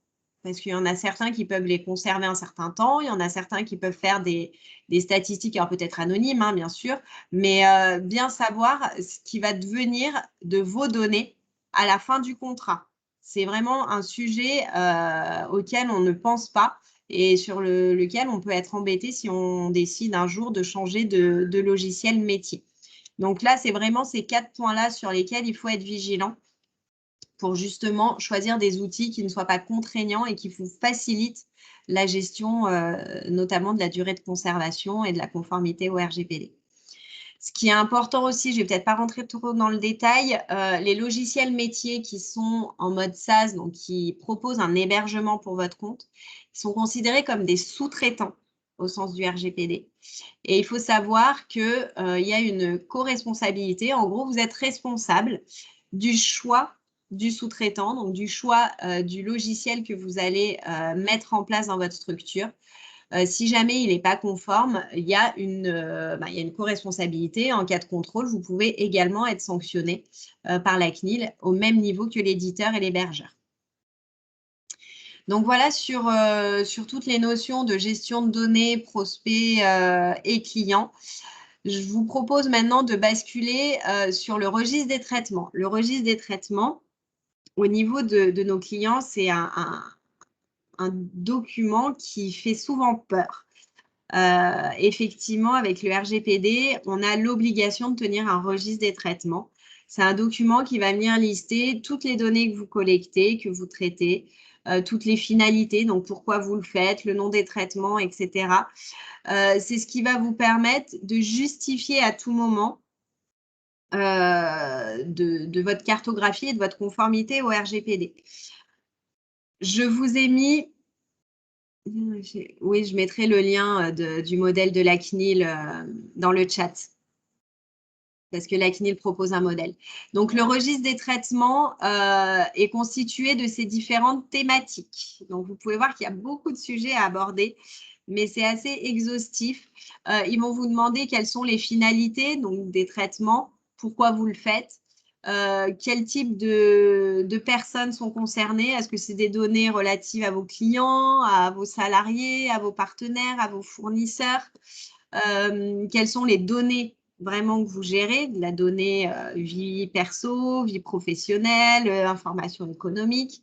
Parce qu'il y en a certains qui peuvent les conserver un certain temps, il y en a certains qui peuvent faire des statistiques, alors peut-être anonymes, hein, bien sûr, mais bien savoir ce qui va devenir de vos données à la fin du contrat. C'est vraiment un sujet auquel on ne pense pas et sur lequel on peut être embêté si on décide un jour de changer de logiciel métier. Donc là, c'est vraiment ces 4 points-là sur lesquels il faut être vigilant pour justement choisir des outils qui ne soient pas contraignants et qui vous facilitent la gestion, notamment de la durée de conservation et de la conformité au RGPD. Ce qui est important aussi, je ne vais peut-être pas rentrer trop dans le détail, les logiciels métiers qui sont en mode SaaS, donc qui proposent un hébergement pour votre compte, sont considérés comme des sous-traitants au sens du RGPD. Et il faut savoir qu'il y a une co-responsabilité. En gros, vous êtes responsable du choix du sous-traitant, donc du choix du logiciel que vous allez mettre en place dans votre structure. Si jamais il n'est pas conforme, il y a une co-responsabilité. En cas de contrôle, vous pouvez également être sanctionné par la CNIL au même niveau que l'éditeur et l'hébergeur. Donc voilà sur toutes les notions de gestion de données, prospects et clients. Je vous propose maintenant de basculer sur le registre des traitements. Le registre des traitements, au niveau de nos clients, c'est un document qui fait souvent peur. Effectivement, avec le RGPD, on a l'obligation de tenir un registre des traitements. C'est un document qui va venir lister toutes les données que vous collectez, que vous traitez, toutes les finalités, donc pourquoi vous le faites, le nom des traitements, etc. C'est ce qui va vous permettre de justifier à tout moment de votre cartographie et de votre conformité au RGPD. Je vous ai mis, oui, je mettrai le lien du modèle de la CNIL dans le chat, parce que la CNIL propose un modèle. Donc, le registre des traitements est constitué de ces différentes thématiques. Donc, vous pouvez voir qu'il y a beaucoup de sujets à aborder, mais c'est assez exhaustif. Ils vont vous demander quelles sont les finalités donc, des traitements, pourquoi vous le faites, quel type de personnes sont concernées. Est-ce que c'est des données relatives à vos clients, à vos salariés, à vos partenaires, à vos fournisseurs? Quelles sont les données vraiment que vous gérez, de la donnée vie perso, vie professionnelle, information économique.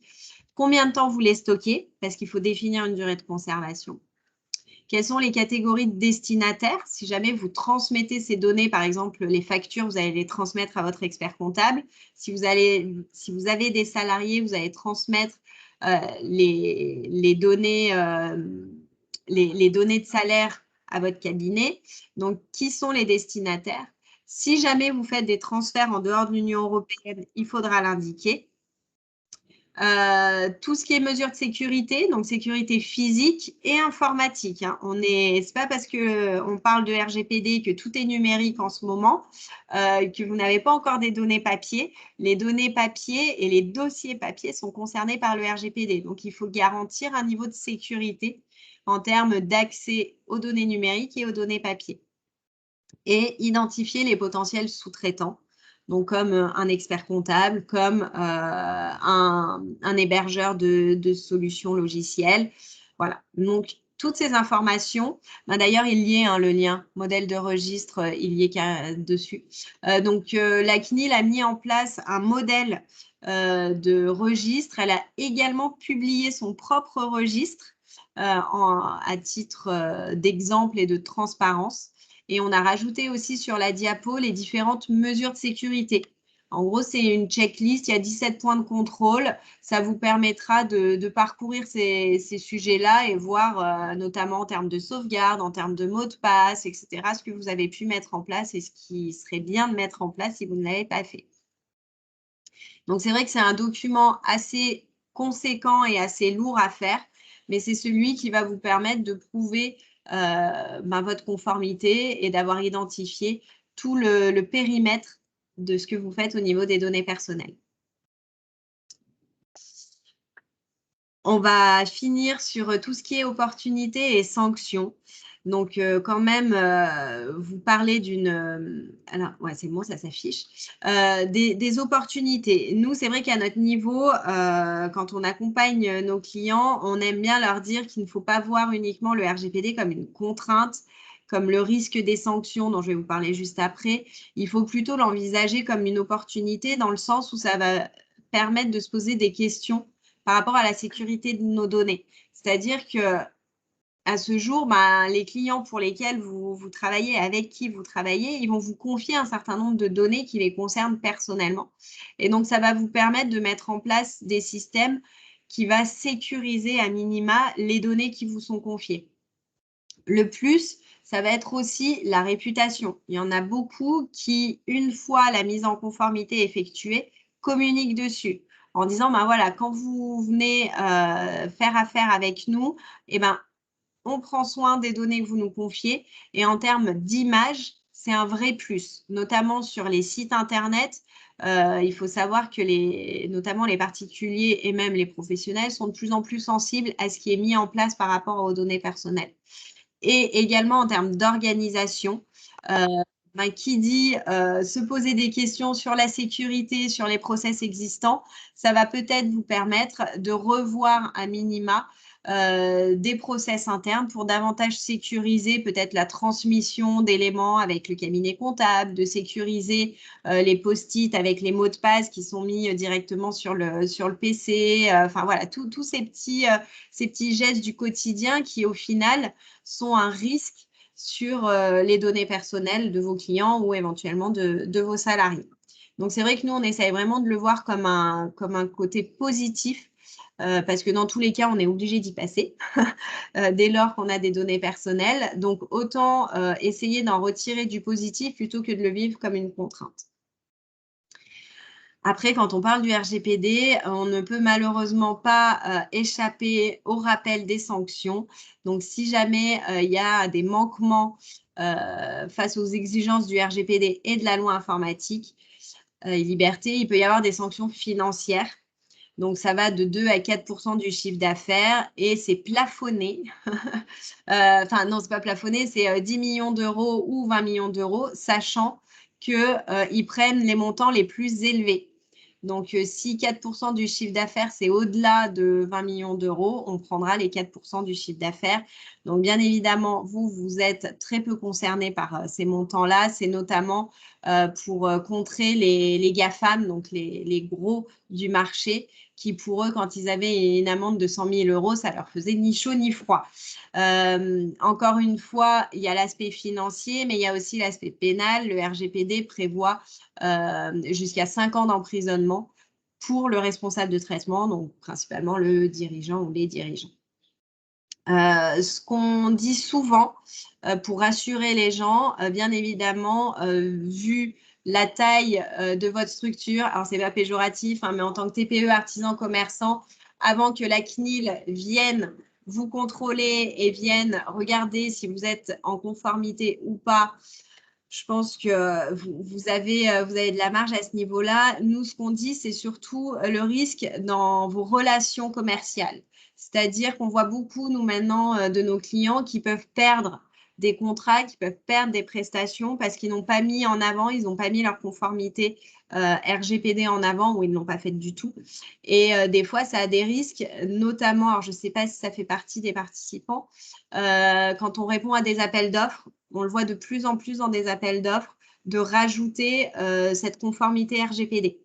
Combien de temps vous les stockez? Parce qu'il faut définir une durée de conservation. Quelles sont les catégories de destinataires? Si jamais vous transmettez ces données, par exemple, les factures, vous allez les transmettre à votre expert comptable. Si vous avez des salariés, vous allez transmettre les données de salaire à votre cabinet. Donc, qui sont les destinataires? Si jamais vous faites des transferts en dehors de l'Union européenne, il faudra l'indiquer. Tout ce qui est mesures de sécurité, donc sécurité physique et informatique. Hein. C'est pas parce qu'on parle de RGPD que tout est numérique en ce moment, que vous n'avez pas encore des données papier. Les données papier et les dossiers papier sont concernés par le RGPD. Donc, il faut garantir un niveau de sécurité en termes d'accès aux données numériques et aux données papier. Et identifier les potentiels sous-traitants. Donc, comme un expert comptable, comme un hébergeur de solutions logicielles. Voilà. Donc, toutes ces informations, d'ailleurs, il y est le lien modèle de registre, il y est dessus. Donc, la CNIL a mis en place un modèle de registre. Elle a également publié son propre registre à titre d'exemple et de transparence. Et on a rajouté aussi sur la diapo les différentes mesures de sécurité. En gros, c'est une checklist, il y a 17 points de contrôle. Ça vous permettra de parcourir ces sujets-là et voir, notamment en termes de sauvegarde, en termes de mots de passe, etc., ce que vous avez pu mettre en place et ce qui serait bien de mettre en place si vous ne l'avez pas fait. Donc, c'est vrai que c'est un document assez conséquent et assez lourd à faire, mais c'est celui qui va vous permettre de prouver votre conformité et d'avoir identifié tout le périmètre de ce que vous faites au niveau des données personnelles. On va finir sur tout ce qui est opportunités et sanctions. Donc, quand même, vous parlez d'une… alors, ouais, c'est bon, ça s'affiche. Des opportunités. Nous, c'est vrai qu'à notre niveau, quand on accompagne nos clients, on aime bien leur dire qu'il ne faut pas voir uniquement le RGPD comme une contrainte, comme le risque des sanctions dont je vais vous parler juste après. Il faut plutôt l'envisager comme une opportunité dans le sens où ça va permettre de se poser des questions par rapport à la sécurité de nos données. C'est-à-dire que à ce jour, les clients pour lesquels vous travaillez, avec qui vous travaillez, ils vont vous confier un certain nombre de données qui les concernent personnellement. Et donc, ça va vous permettre de mettre en place des systèmes qui vont sécuriser à minima les données qui vous sont confiées. Le plus, ça va être aussi la réputation. Il y en a beaucoup qui, une fois la mise en conformité effectuée, communiquent dessus en disant, voilà, quand vous venez faire affaire avec nous, on prend soin des données que vous nous confiez. Et en termes d'image, c'est un vrai plus, notamment sur les sites Internet. Il faut savoir que notamment les particuliers et même les professionnels sont de plus en plus sensibles à ce qui est mis en place par rapport aux données personnelles. Et également en termes d'organisation, qui dit se poser des questions sur la sécurité, sur les process existants, ça va peut-être vous permettre de revoir à minima des process internes pour davantage sécuriser peut-être la transmission d'éléments avec le cabinet comptable, de sécuriser les post-it avec les mots de passe qui sont mis directement sur le PC. Enfin voilà, tous ces petits gestes du quotidien qui au final sont un risque sur les données personnelles de vos clients ou éventuellement de vos salariés. Donc, c'est vrai que nous, on essaye vraiment de le voir comme un côté positif parce que dans tous les cas, on est obligé d'y passer dès lors qu'on a des données personnelles. Donc, autant essayer d'en retirer du positif plutôt que de le vivre comme une contrainte. Après, quand on parle du RGPD, on ne peut malheureusement pas échapper au rappel des sanctions. Donc, si jamais il y a des manquements face aux exigences du RGPD et de la loi informatique et liberté, il peut y avoir des sanctions financières. Donc, ça va de 2 à 4% du chiffre d'affaires et c'est plafonné. Enfin, non, ce n'est pas plafonné, c'est 10 millions d'euros ou 20 millions d'euros, sachant qu'ils prennent les montants les plus élevés. Donc, si 4% du chiffre d'affaires, c'est au-delà de 20 millions d'euros, on prendra les 4% du chiffre d'affaires. Donc, bien évidemment, vous êtes très peu concerné par ces montants-là. C'est notamment pour contrer les GAFAM, donc les gros du marché, qui pour eux, quand ils avaient une amende de 100 000 euros, ça leur faisait ni chaud ni froid. Encore une fois, il y a l'aspect financier, mais il y a aussi l'aspect pénal. Le RGPD prévoit jusqu'à 5 ans d'emprisonnement pour le responsable de traitement, donc principalement le dirigeant ou les dirigeants. Ce qu'on dit souvent pour rassurer les gens, bien évidemment, vu la taille de votre structure, alors c'est pas péjoratif, hein, mais en tant que TPE, artisan, commerçant, avant que la CNIL vienne vous contrôler et vienne regarder si vous êtes en conformité ou pas, je pense que vous avez de la marge à ce niveau-là. Nous, ce qu'on dit, c'est surtout le risque dans vos relations commerciales. C'est-à-dire qu'on voit beaucoup, nous, maintenant, de nos clients qui peuvent perdre des contrats, qui peuvent perdre des prestations parce qu'ils n'ont pas mis en avant, ils n'ont pas mis leur conformité RGPD en avant ou ils ne l'ont pas fait du tout. Et des fois, ça a des risques, notamment, alors je ne sais pas si ça fait partie des participants, quand on répond à des appels d'offres, on le voit de plus en plus dans des appels d'offres, de rajouter cette conformité RGPD.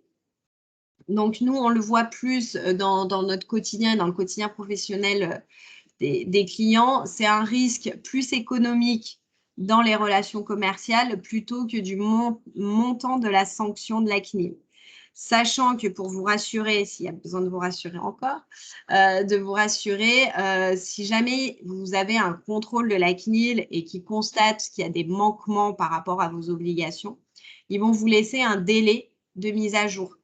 Donc, nous, on le voit plus dans notre quotidien, dans le quotidien professionnel des clients. C'est un risque plus économique dans les relations commerciales plutôt que du montant de la sanction de la CNIL. Sachant que pour vous rassurer, s'il y a besoin de vous rassurer encore, si jamais vous avez un contrôle de la CNIL et qui constate qu'il y a des manquements par rapport à vos obligations, ils vont vous laisser un délai de mise à jour.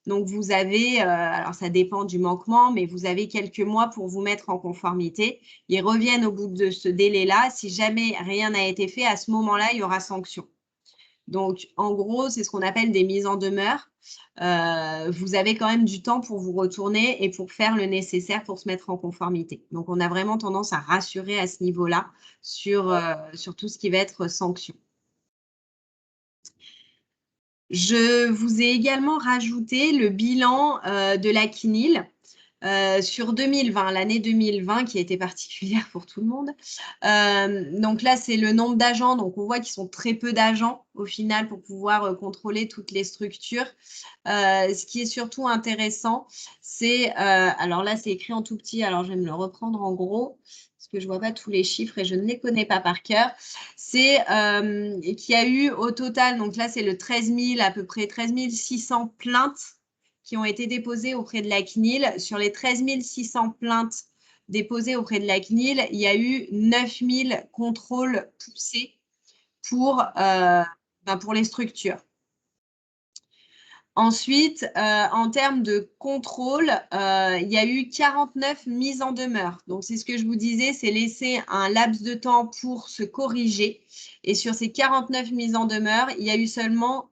Donc, vous avez, alors ça dépend du manquement, mais vous avez quelques mois pour vous mettre en conformité. Ils reviennent au bout de ce délai-là. Si jamais rien n'a été fait, à ce moment-là, il y aura sanction. Donc, en gros, c'est ce qu'on appelle des mises en demeure. Vous avez quand même du temps pour vous retourner et pour faire le nécessaire pour se mettre en conformité. Donc, on a vraiment tendance à rassurer à ce niveau-là sur tout ce qui va être sanction. Je vous ai également rajouté le bilan de la CNIL sur 2020, l'année 2020 qui a été particulière pour tout le monde. Donc là, c'est le nombre d'agents. Donc, on voit qu'ils sont très peu d'agents au final pour pouvoir contrôler toutes les structures. Ce qui est surtout intéressant, c'est, alors là, c'est écrit en tout petit, alors je vais me le reprendre en gros, parce que je ne vois pas tous les chiffres et je ne les connais pas par cœur. C'est qu'il y a eu au total, donc là, c'est le 13 000, à peu près 13 600 plaintes qui ont été déposées auprès de la CNIL. Sur les 13 600 plaintes déposées auprès de la CNIL, il y a eu 9 000 contrôles poussés pour les structures. Ensuite, en termes de contrôle, il y a eu 49 mises en demeure. Donc, c'est ce que je vous disais, c'est laisser un laps de temps pour se corriger. Et sur ces 49 mises en demeure, il y a eu seulement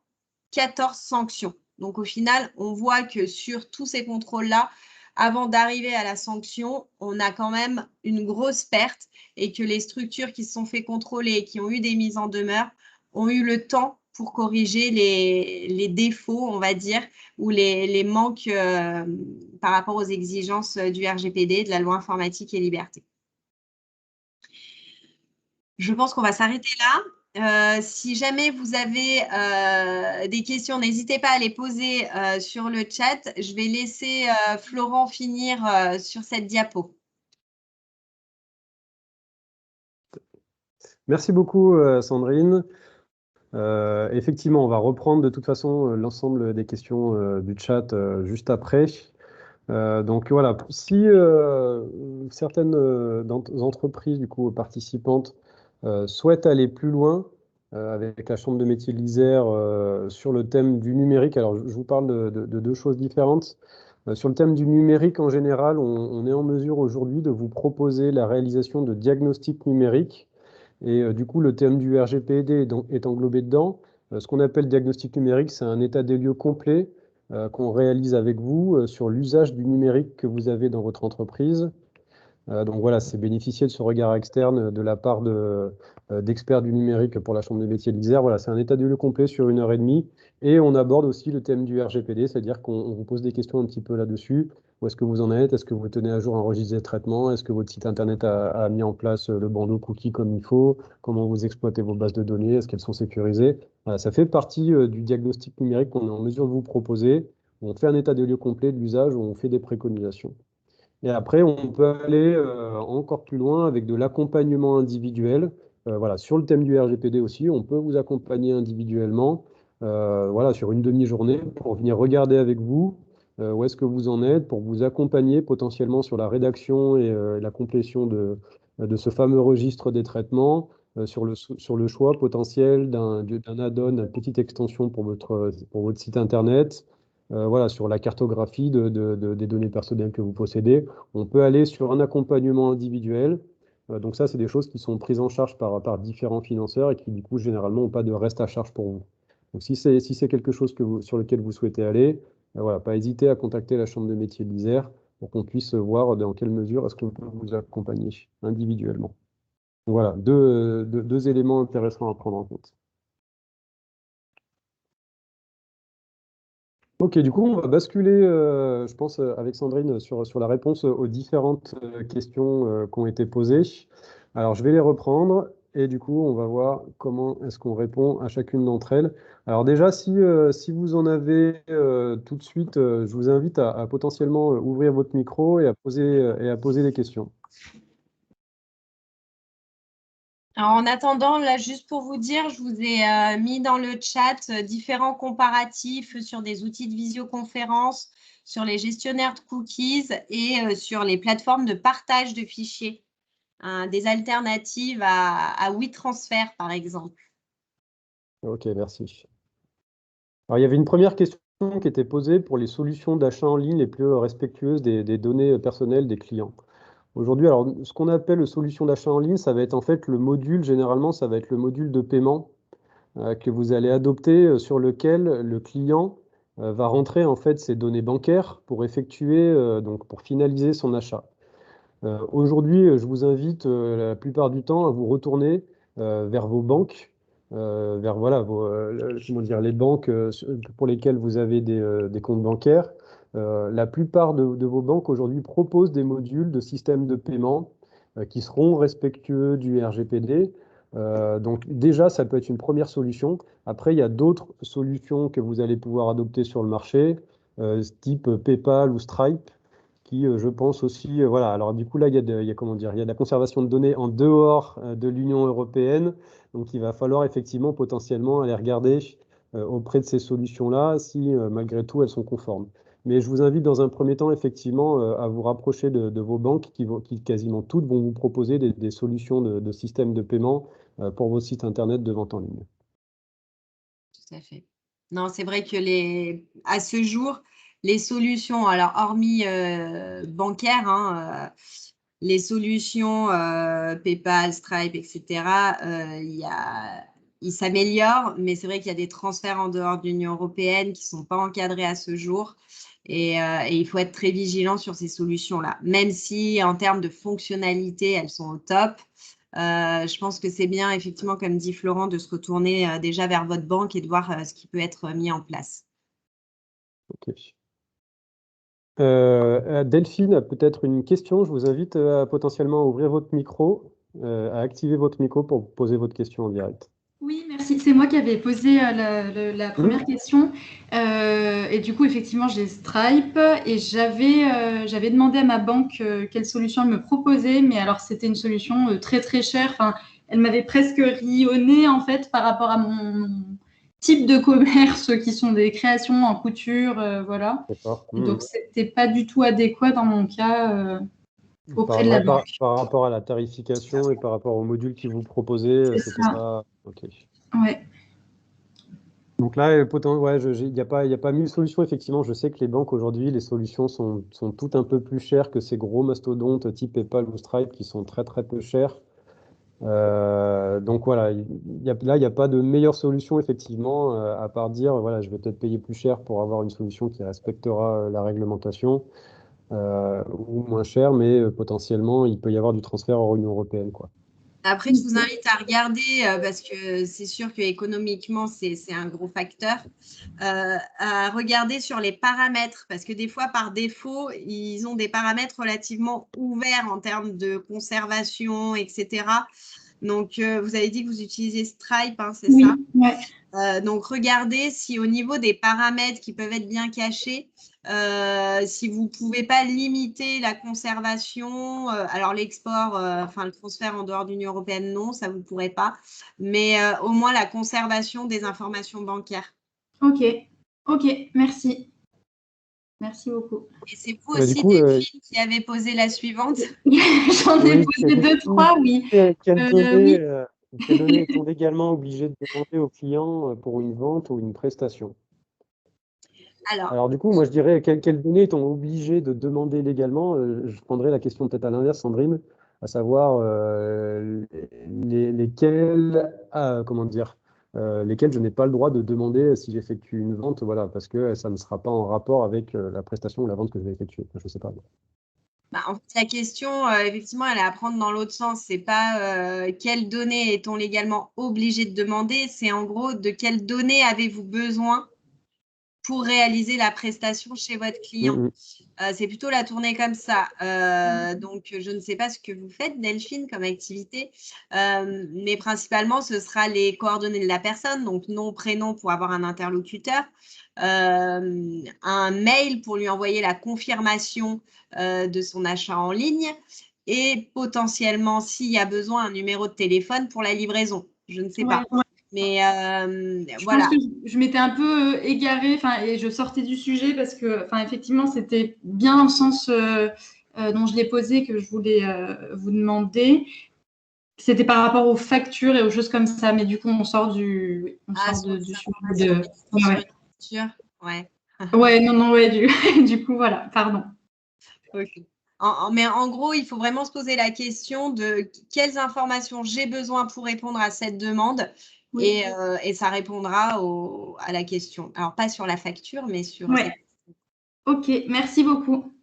14 sanctions. Donc, au final, on voit que sur tous ces contrôles-là, avant d'arriver à la sanction, on a quand même une grosse perte et que les structures qui se sont fait contrôler et qui ont eu des mises en demeure ont eu le temps pour corriger les défauts, on va dire, ou les manques par rapport aux exigences du RGPD, de la loi informatique et liberté. Je pense qu'on va s'arrêter là. Si jamais vous avez des questions, n'hésitez pas à les poser sur le chat. Je vais laisser Florent finir sur cette diapo. Merci beaucoup, Sandrine. Effectivement, on va reprendre de toute façon l'ensemble des questions du chat juste après. Donc voilà, si certaines entreprises du coup participantes souhaitent aller plus loin avec la Chambre de métiers de l'Isère sur le thème du numérique, alors je vous parle de deux choses différentes. Sur le thème du numérique en général, on est en mesure aujourd'hui de vous proposer la réalisation de diagnostics numériques. Et du coup, le thème du RGPD est englobé dedans. Ce qu'on appelle diagnostic numérique, c'est un état des lieux complet qu'on réalise avec vous sur l'usage du numérique que vous avez dans votre entreprise. Donc voilà, c'est bénéficier de ce regard externe de la part d'experts du numérique pour la Chambre des métiers de l'Isère. Voilà, c'est un état des lieux complet sur 1 heure et demie. Et on aborde aussi le thème du RGPD, c'est-à-dire qu'on vous pose des questions un petit peu là-dessus. Où est-ce que vous en êtes? Est-ce que vous tenez à jour un registre des traitements? Est-ce que votre site internet a mis en place le bandeau cookie comme il faut? Comment vous exploitez vos bases de données? Est-ce qu'elles sont sécurisées? Voilà, ça fait partie du diagnostic numérique qu'on est en mesure de vous proposer. On fait un état des lieux complet de l'usage, où on fait des préconisations. Et après, on peut aller encore plus loin avec de l'accompagnement individuel. Voilà, sur le thème du RGPD aussi, on peut vous accompagner individuellement, voilà, sur une demi-journée pour venir regarder avec vous où est-ce que vous en êtes, pour vous accompagner potentiellement sur la rédaction et la complétion de ce fameux registre des traitements, sur le choix potentiel d'un add-on, une petite extension pour votre site Internet. Voilà, sur la cartographie des données personnelles que vous possédez. On peut aller sur un accompagnement individuel. Donc ça, c'est des choses qui sont prises en charge par différents financeurs et qui, du coup, généralement, n'ont pas de reste à charge pour vous. Donc si c'est quelque chose sur lequel vous souhaitez aller, voilà, pas hésiter à contacter la Chambre de métiers de l'Isère pour qu'on puisse voir dans quelle mesure est-ce qu'on peut vous accompagner individuellement. Donc voilà, deux éléments intéressants à prendre en compte. Ok, du coup, on va basculer, je pense, avec Sandrine, sur la réponse aux différentes questions qui ont été posées. Alors, je vais les reprendre et du coup, on va voir comment est-ce qu'on répond à chacune d'entre elles. Alors déjà, si vous en avez tout de suite, je vous invite à potentiellement ouvrir votre micro et à poser des questions. Alors, en attendant, là, juste pour vous dire, je vous ai mis dans le chat différents comparatifs sur des outils de visioconférence, sur les gestionnaires de cookies et sur les plateformes de partage de fichiers, des alternatives à WeTransfer, par exemple. Ok, merci. Alors, il y avait une première question qui était posée pour les solutions d'achat en ligne les plus respectueuses des données personnelles des clients. Aujourd'hui, alors, ce qu'on appelle solution d'achat en ligne, ça va être en fait le module, généralement, ça va être le module de paiement que vous allez adopter sur lequel le client va rentrer en fait ses données bancaires pour effectuer, donc pour finaliser son achat. Aujourd'hui, je vous invite la plupart du temps à vous retourner vers vos banques, vers voilà, comment dire, les banques pour lesquelles vous avez des comptes bancaires. La plupart de vos banques aujourd'hui proposent des modules de système de paiement qui seront respectueux du RGPD. Donc déjà, ça peut être une première solution. Après, il y a d'autres solutions que vous allez pouvoir adopter sur le marché, type PayPal ou Stripe qui, je pense aussi, voilà. Alors du coup là, il y a comment dire, il y a de la conservation de données en dehors de l'Union européenne, donc il va falloir effectivement potentiellement aller regarder auprès de ces solutions-là si malgré tout elles sont conformes. Mais je vous invite dans un premier temps effectivement à vous rapprocher de vos banques qui quasiment toutes vont vous proposer des solutions de système de paiement pour vos sites internet de vente en ligne. Tout à fait. Non, c'est vrai que à ce jour, les solutions, alors hormis bancaires, les solutions PayPal, Stripe, etc., ils s'améliorent, mais c'est vrai qu'il y a des transferts en dehors de l'Union européenne qui ne sont pas encadrés à ce jour. Et il faut être très vigilant sur ces solutions-là. Même si en termes de fonctionnalité, elles sont au top, je pense que c'est bien, effectivement, comme dit Florent, de se retourner déjà vers votre banque et de voir ce qui peut être mis en place. Ok. Delphine a peut-être une question. Je vous invite potentiellement à ouvrir votre micro, à activer votre micro pour poser votre question en direct. Oui, merci. C'est moi qui avais posé la première question. Et du coup, effectivement, j'ai Stripe et j'avais demandé à ma banque quelle solution elle me proposait, mais alors c'était une solution très très chère. Enfin, elle m'avait presque ri au nez en fait par rapport à mon type de commerce qui sont des créations en couture, voilà. D'accord. Donc, c'était pas du tout adéquat dans mon cas auprès de la banque. Par rapport à la tarification et par rapport au module qui vous proposait, C'est c'était ça. pas. Ok. Ouais. Donc là, ouais, il n'y a pas 1000 solutions. Effectivement, je sais que les banques aujourd'hui, les solutions sont toutes un peu plus chères que ces gros mastodontes type PayPal ou Stripe qui sont très très peu chers. Donc voilà, là, il n'y a pas de meilleure solution effectivement, à part dire, voilà, je vais peut-être payer plus cher pour avoir une solution qui respectera la réglementation. ou moins cher, mais potentiellement, il peut y avoir du transfert hors Union européenne, quoi. Après, je vous invite à regarder, parce que c'est sûr qu'économiquement, c'est un gros facteur, à regarder sur les paramètres, parce que des fois, par défaut, ils ont des paramètres relativement ouverts en termes de conservation, etc. Donc, vous avez dit que vous utilisez Stripe, hein, c'est Oui, ça? ouais. Donc, regardez si au niveau des paramètres qui peuvent être bien cachés, si vous ne pouvez pas limiter la conservation, alors l'export, enfin le transfert en dehors de l'Union européenne, non, ça vous ne pourrez pas, mais au moins la conservation des informations bancaires. Ok, ok, merci. Merci beaucoup. Et c'est vous Du aussi, coup, Delphine, qui avez posé la suivante. J'en ai oui, posé deux, trois, oui. Oui. quelles données est-on légalement obligé de demander au client pour une vente ou une prestation? Alors, Alors du coup, moi je dirais quelles données est-on obligé de demander légalement? Je prendrais la question peut-être à l'inverse, Sandrine, à savoir lesquelles, comment dire, lesquelles je n'ai pas le droit de demander si j'effectue une vente, voilà, parce que ça ne sera pas en rapport avec la prestation ou la vente que je vais effectuer. Enfin, je sais pas. en fait, la question, effectivement, elle est à prendre dans l'autre sens. C'est pas quelles données est-on légalement obligé de demander, c'est en gros de quelles données avez-vous besoin pour réaliser la prestation chez votre client. Mm, mm. C'est plutôt la tournée comme ça. Donc, je ne sais pas ce que vous faites, Delphine, comme activité, mais principalement, ce sera les coordonnées de la personne, donc nom, prénom pour avoir un interlocuteur, un mail pour lui envoyer la confirmation de son achat en ligne et potentiellement, s'il y a besoin, un numéro de téléphone pour la livraison. Je ne sais Ouais. pas. Mais Je voilà. pense que je m'étais un peu égarée, et je sortais du sujet parce que, effectivement, c'était bien au sens dont je l'ai posé que je voulais vous demander. C'était par rapport aux factures et aux choses comme ça, mais du coup, on sort du sujet de. Sur Ouais, une facture, ouais. ouais, non, ouais, du coup, voilà, pardon. Ok. Mais en gros, il faut vraiment se poser la question de quelles informations j'ai besoin pour répondre à cette demande Oui. et ça répondra à la question. Alors, pas sur la facture, mais sur Ouais. Ok, merci beaucoup.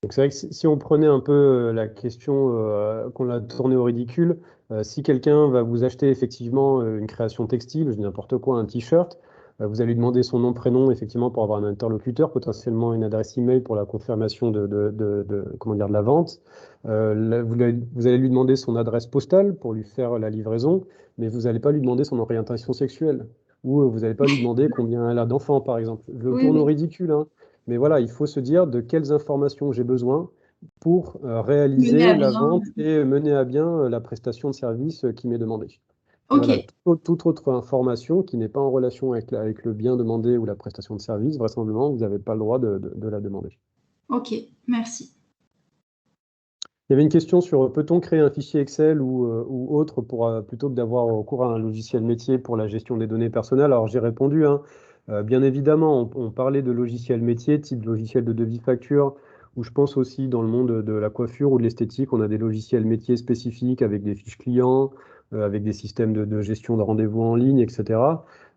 Donc c'est vrai que si on prenait un peu la question qu'on a tournée au ridicule, si quelqu'un va vous acheter effectivement une création textile, je dis n'importe quoi, un t-shirt, vous allez lui demander son nom, prénom, effectivement, pour avoir un interlocuteur, potentiellement une adresse email pour la confirmation comment dire, de la vente. Vous allez lui demander son adresse postale pour lui faire la livraison, mais vous n'allez pas lui demander son orientation sexuelle, ou vous n'allez pas lui demander combien elle a d'enfants, par exemple. Je le Oui, tourne au oui. ridicule, hein. Mais voilà, il faut se dire de quelles informations j'ai besoin pour Mener réaliser à la bien. vente et mener à bien la prestation de service qui m'est demandée. Et Ok, voilà, toute autre information qui n'est pas en relation avec le bien demandé ou la prestation de service, vraisemblablement, vous n'avez pas le droit de la demander. ok, merci. Il y avait une question sur peut-on créer un fichier Excel ou autre plutôt que d'avoir recours à un logiciel métier pour la gestion des données personnelles. Alors j'ai répondu, hein. Bien évidemment, on parlait de logiciels métiers, type logiciel de devis facture, ou je pense aussi dans le monde de la coiffure ou de l'esthétique, on a des logiciels métiers spécifiques avec des fiches clients, avec des systèmes de gestion de rendez-vous en ligne, etc.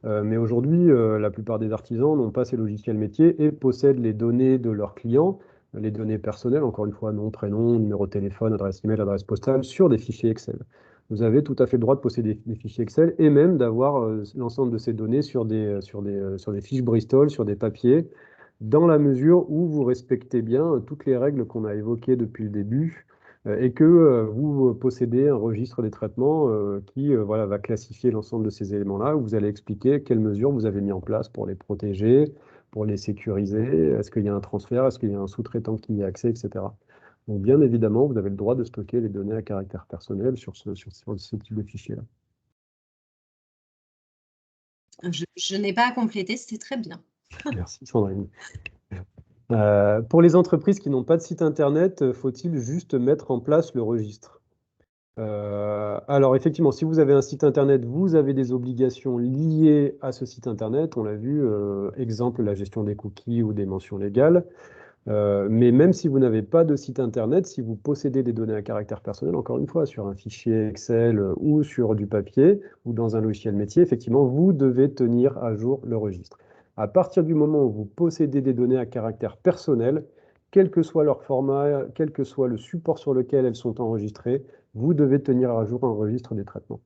Mais aujourd'hui, la plupart des artisans n'ont pas ces logiciels métiers et possèdent les données de leurs clients, les données personnelles, encore une fois, nom, prénom, numéro de téléphone, adresse email, adresse postale, sur des fichiers Excel. Vous avez tout à fait le droit de posséder des fichiers Excel et même d'avoir l'ensemble de ces données sur des fiches Bristol, sur des papiers, dans la mesure où vous respectez bien toutes les règles qu'on a évoquées depuis le début et que vous possédez un registre des traitements qui voilà, va classifier l'ensemble de ces éléments-là, où vous allez expliquer quelles mesures vous avez mis en place pour les protéger, pour les sécuriser, est-ce qu'il y a un transfert, est-ce qu'il y a un sous-traitant qui y a accès, etc. Donc bien évidemment, vous avez le droit de stocker les données à caractère personnel sur ce type de fichier-là. Je n'ai pas à compléter, c'était très bien. Merci Sandrine. Pour les entreprises qui n'ont pas de site internet, faut-il juste mettre en place le registre? Alors effectivement, si vous avez un site internet, vous avez des obligations liées à ce site internet. On l'a vu, exemple la gestion des cookies ou des mentions légales. Mais même si vous n'avez pas de site internet, si vous possédez des données à caractère personnel, encore une fois, sur un fichier Excel ou sur du papier ou dans un logiciel métier, effectivement, vous devez tenir à jour le registre. À partir du moment où vous possédez des données à caractère personnel, quel que soit leur format, quel que soit le support sur lequel elles sont enregistrées, vous devez tenir à jour un registre des traitements.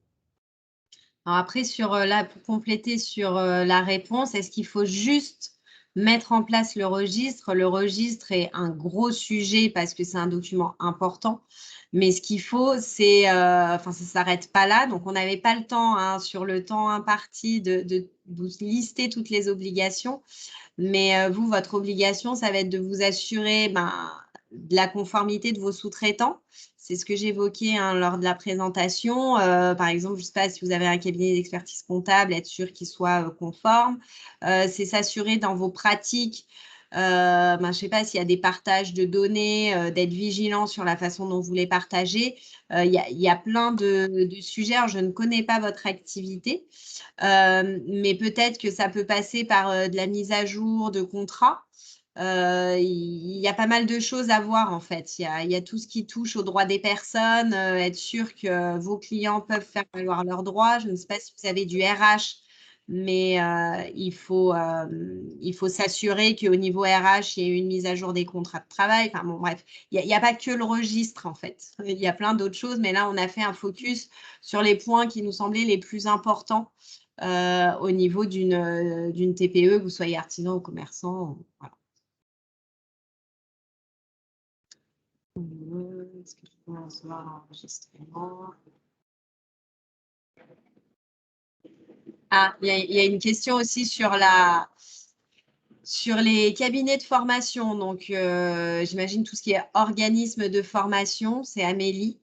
Alors après, là, pour compléter sur la réponse, est-ce qu'il faut juste mettre en place le registre? Le registre est un gros sujet parce que c'est un document important. Mais ce qu'il faut, c'est, enfin, ça ne s'arrête pas là. Donc, on n'avait pas le temps, hein, sur le temps imparti, de vous lister toutes les obligations. Mais vous, votre obligation, ça va être de vous assurer de la conformité de vos sous-traitants. C'est ce que j'évoquais, hein, lors de la présentation. Par exemple, je ne sais pas si vous avez un cabinet d'expertise comptable, être sûr qu'il soit conforme. C'est s'assurer dans vos pratiques, je ne sais pas s'il y a des partages de données, d'être vigilant sur la façon dont vous les partagez. Il y a plein de sujets. Alors, je ne connais pas votre activité, mais peut-être que ça peut passer par de la mise à jour de contrats. Il y a pas mal de choses à voir en fait. Il y a tout ce qui touche aux droits des personnes, être sûr que vos clients peuvent faire valoir leurs droits. Je ne sais pas si vous avez du RH, mais il faut s'assurer qu'au niveau RH, il y ait une mise à jour des contrats de travail. Enfin bon, bref, il n'y a pas que le registre en fait. Il y a plein d'autres choses, mais là, on a fait un focus sur les points qui nous semblaient les plus importants au niveau d'une TPE, que vous soyez artisan ou commerçant. Voilà. Est-ce que je peux recevoir l'enregistrement? Ah, il y a une question aussi sur les cabinets de formation. Donc, j'imagine tout ce qui est organisme de formation, c'est Amélie.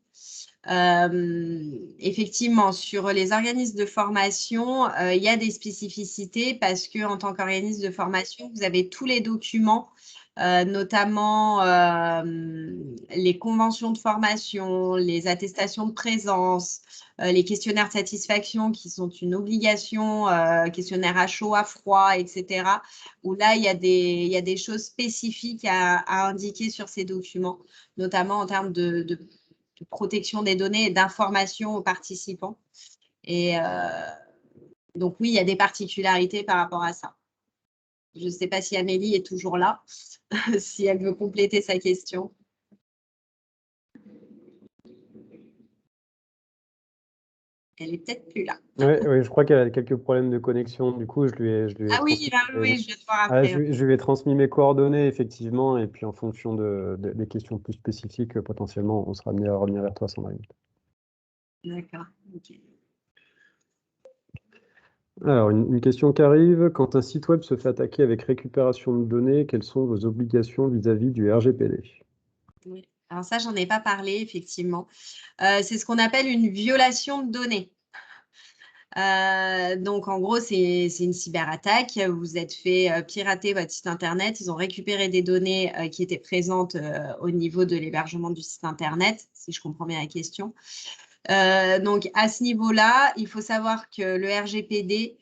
Effectivement, sur les organismes de formation, il y a des spécificités parce que en tant qu'organisme de formation, vous avez tous les documents, notamment les conventions de formation, les attestations de présence, les questionnaires de satisfaction qui sont une obligation, questionnaire à chaud, à froid, etc. Où là, il y a des choses spécifiques à indiquer sur ces documents, notamment en termes de protection des données et d'information aux participants. Et donc, oui, il y a des particularités par rapport à ça. Je ne sais pas si Amélie est toujours là, si elle veut compléter sa question. Elle est peut-être plus là. Oui, je crois qu'elle a quelques problèmes de connexion. Du coup, je lui ai Ah oui, oui, je vais te voir après. je lui ai transmis mes coordonnées, effectivement, et puis en fonction des questions plus spécifiques, potentiellement, on sera amené à revenir vers toi, Sandrine. D'accord, ok. Alors, une question qui arrive. Quand un site web se fait attaquer avec récupération de données, quelles sont vos obligations vis-à-vis du RGPD? Oui. Alors ça, j'en ai pas parlé, effectivement. C'est ce qu'on appelle une violation de données. Donc, en gros, c'est une cyberattaque. Vous êtes fait pirater votre site Internet. Ils ont récupéré des données qui étaient présentes au niveau de l'hébergement du site Internet, si je comprends bien la question. Donc, à ce niveau-là, il faut savoir que le RGPD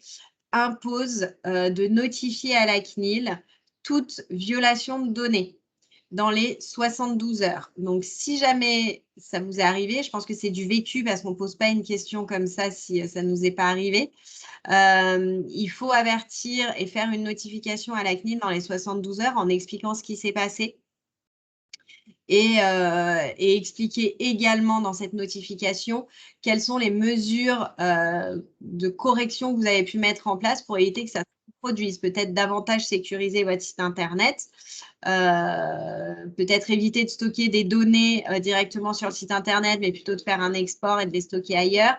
impose de notifier à la CNIL toute violation de données dans les 72 heures. Donc, si jamais ça vous est arrivé, je pense que c'est du vécu parce qu'on ne pose pas une question comme ça si ça ne nous est pas arrivé. Il faut avertir et faire une notification à la CNIL dans les 72 heures en expliquant ce qui s'est passé. Et expliquer également dans cette notification quelles sont les mesures de correction que vous avez pu mettre en place pour éviter que ça se produise. Peut-être davantage sécuriser votre site Internet, peut-être éviter de stocker des données directement sur le site Internet, mais plutôt de faire un export et de les stocker ailleurs.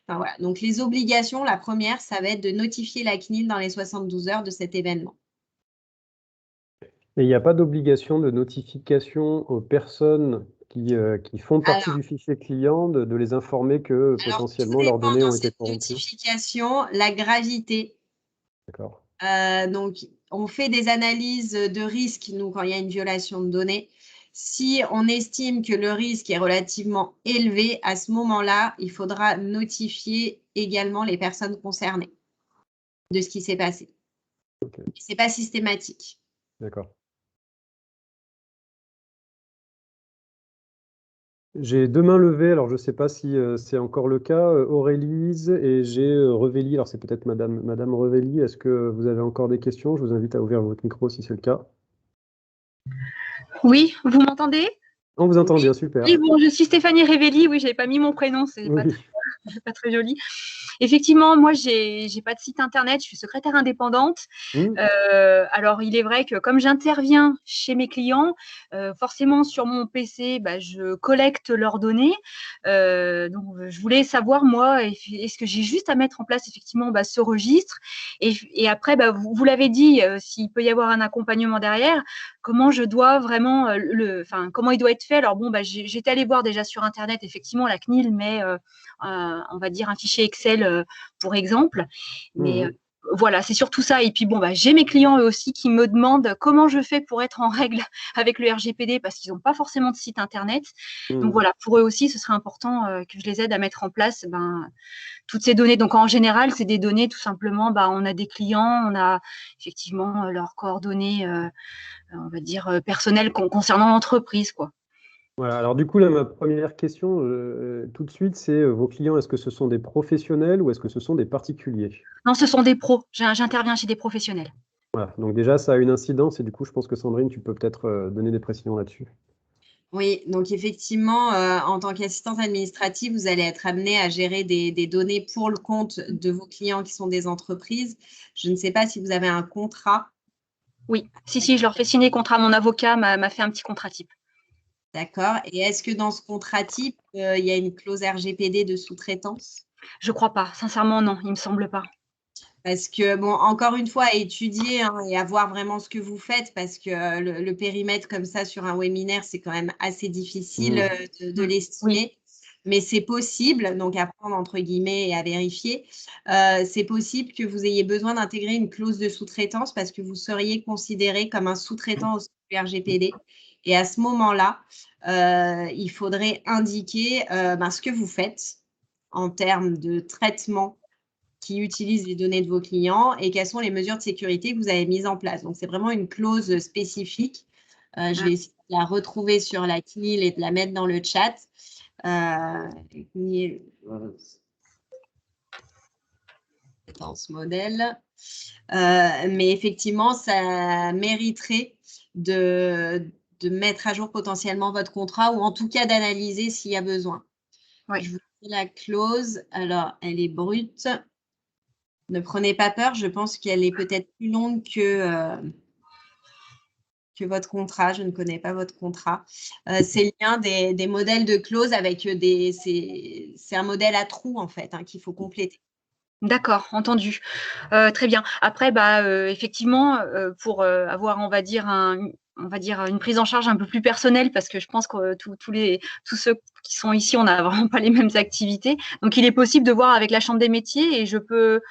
Enfin, voilà. Donc, les obligations, la première, ça va être de notifier la CNIL dans les 72 heures de cet événement. Et il n'y a pas d'obligation de notification aux personnes qui font partie du fichier client de les informer que potentiellement leurs données ont été corrompues? Notification, la gravité. D'accord. Donc, on fait des analyses de risque, nous, quand il y a une violation de données. Si on estime que le risque est relativement élevé, à ce moment-là, il faudra notifier également les personnes concernées de ce qui s'est passé. Okay. Ce n'est pas systématique. D'accord. J'ai deux mains levées, alors je ne sais pas si c'est encore le cas. Aurélise et j'ai Revelli, alors c'est peut-être Madame Revelli. Est-ce que vous avez encore des questions? Je vous invite à ouvrir votre micro si c'est le cas. Oui, vous m'entendez? On vous entend bien, super. Oui, bon, je suis Stéphanie Révelli. Oui, je n'avais pas mis mon prénom, c'est Oui. pas très joli. Effectivement, moi, j'ai pas de site internet, je suis secrétaire indépendante. Alors, il est vrai que comme j'interviens chez mes clients, forcément sur mon PC, je collecte leurs données. Donc, je voulais savoir, moi, est-ce que j'ai juste à mettre en place effectivement ce registre et après, vous l'avez dit, s'il peut y avoir un accompagnement derrière, comment je dois vraiment, comment il doit être fait. Alors bon, j'étais allée voir déjà sur Internet, effectivement, la CNIL met, on va dire, un fichier Excel pour exemple. Mais voilà, c'est surtout ça. Et puis bon, j'ai mes clients eux aussi qui me demandent comment je fais pour être en règle avec le RGPD parce qu'ils n'ont pas forcément de site internet. Donc voilà, pour eux aussi, ce serait important que je les aide à mettre en place toutes ces données. Donc en général, c'est des données tout simplement. On a des clients, on a effectivement leurs coordonnées, on va dire personnelles concernant l'entreprise, quoi. Voilà, alors du coup, là, ma première question, tout de suite, c'est vos clients, est-ce que ce sont des professionnels ou est-ce que ce sont des particuliers? Non, ce sont des pros. J'interviens chez des professionnels. Voilà, donc déjà, ça a une incidence et du coup, je pense que Sandrine, tu peux peut-être donner des précisions là-dessus. Oui, donc effectivement, en tant qu'assistante administrative, vous allez être amené à gérer des données pour le compte de vos clients qui sont des entreprises. Je ne sais pas si vous avez un contrat. Oui, si, je leur fais signer contrat. Mon avocat m'a fait un petit contrat type. D'accord. Et est-ce que dans ce contrat type, il y a une clause RGPD de sous-traitance? Je crois pas. Sincèrement, non, il me semble pas. Parce que, bon, encore une fois, à étudier et à voir vraiment ce que vous faites, parce que le périmètre comme ça sur un webinaire, c'est quand même assez difficile de l'estimer. Oui. Mais c'est possible, donc à prendre entre guillemets et à vérifier, c'est possible que vous ayez besoin d'intégrer une clause de sous-traitance parce que vous seriez considéré comme un sous-traitant au RGPD. Et à ce moment-là, il faudrait indiquer ce que vous faites en termes de traitement qui utilisent les données de vos clients et quelles sont les mesures de sécurité que vous avez mises en place. Donc, c'est vraiment une clause spécifique. Je vais essayer de la retrouver sur la CNIL et de la mettre dans le chat. Dans ce modèle. Mais effectivement, ça mériterait de mettre à jour potentiellement votre contrat ou en tout cas d'analyser s'il y a besoin. Oui. Je vous dis la clause. Alors, elle est brute. Ne prenez pas peur, je pense qu'elle est peut-être plus longue que votre contrat. Je ne connais pas votre contrat. C'est le lien des modèles de clauses avec c'est un modèle à trous en fait qu'il faut compléter. D'accord, entendu. Très bien. Après, effectivement, pour avoir, on va dire, une prise en charge un peu plus personnelle, parce que je pense que tous ceux qui sont ici, on n'a vraiment pas les mêmes activités. Donc, il est possible de voir avec la Chambre des métiers et je peux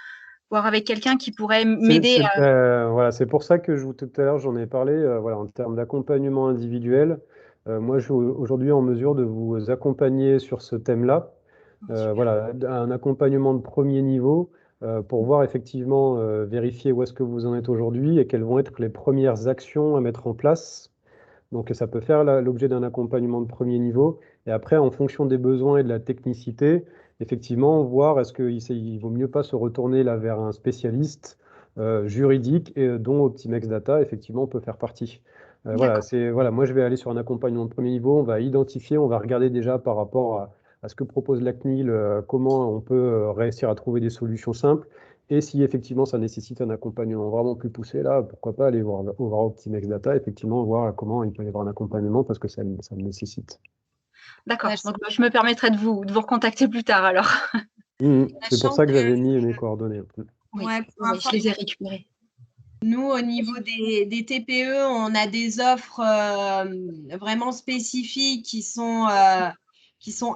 voir avec quelqu'un qui pourrait m'aider à… Voilà, c'est pour ça que tout à l'heure, j'en ai parlé. Voilà, en termes d'accompagnement individuel, moi, je suis aujourd'hui en mesure de vous accompagner sur ce thème-là. Voilà, un accompagnement de premier niveau pour voir effectivement, vérifier où est-ce que vous en êtes aujourd'hui et quelles vont être les premières actions à mettre en place. Donc, ça peut faire l'objet d'un accompagnement de premier niveau. Et après, en fonction des besoins et de la technicité, effectivement, voir est-ce qu'il vaut mieux pas se retourner là vers un spécialiste juridique et dont Optimex Data, effectivement, peut faire partie. Voilà, moi, je vais aller sur un accompagnement de premier niveau. On va identifier, on va regarder déjà par rapport à ce que propose la CNIL, comment on peut réussir à trouver des solutions simples. Et si effectivement ça nécessite un accompagnement vraiment plus poussé, là, pourquoi pas aller voir Optimex Data, effectivement, voir comment il peut y avoir un accompagnement parce que ça le nécessite. D'accord, donc je me permettrai de vous recontacter plus tard alors. C'est pour ça que j'avais mis mes coordonnées. Oui, je les ai récupérées. Nous, au niveau des TPE, on a des offres vraiment spécifiques qui sont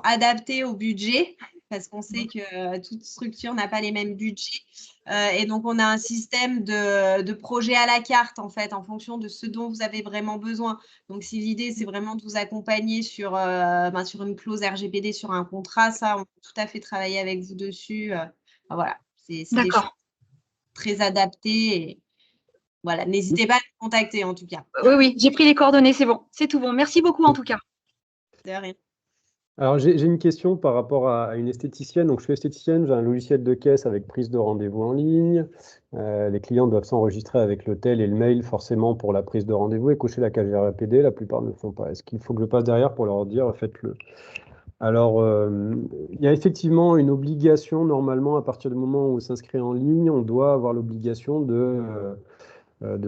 adaptées au budget, parce qu'on sait que toute structure n'a pas les mêmes budgets. Et donc, on a un système de projets à la carte, en fait, en fonction de ce dont vous avez vraiment besoin. Donc, si l'idée, c'est vraiment de vous accompagner sur une clause RGPD, sur un contrat, ça, on peut tout à fait travailler avec vous dessus. Voilà, c'est des choses très adaptées. Et voilà, n'hésitez pas à nous contacter, en tout cas. Oui, j'ai pris les coordonnées, c'est bon. C'est tout bon. Merci beaucoup, en tout cas. De rien. Alors, j'ai une question par rapport à une esthéticienne. Donc, je suis esthéticienne, j'ai un logiciel de caisse avec prise de rendez-vous en ligne. Les clients doivent s'enregistrer avec l'hôtel et le mail forcément pour la prise de rendez-vous et cocher la case RAPD. La plupart ne le font pas. Est-ce qu'il faut que je passe derrière pour leur dire faites-le? Alors, il y a effectivement une obligation normalement à partir du moment où on s'inscrit en ligne, on doit avoir l'obligation de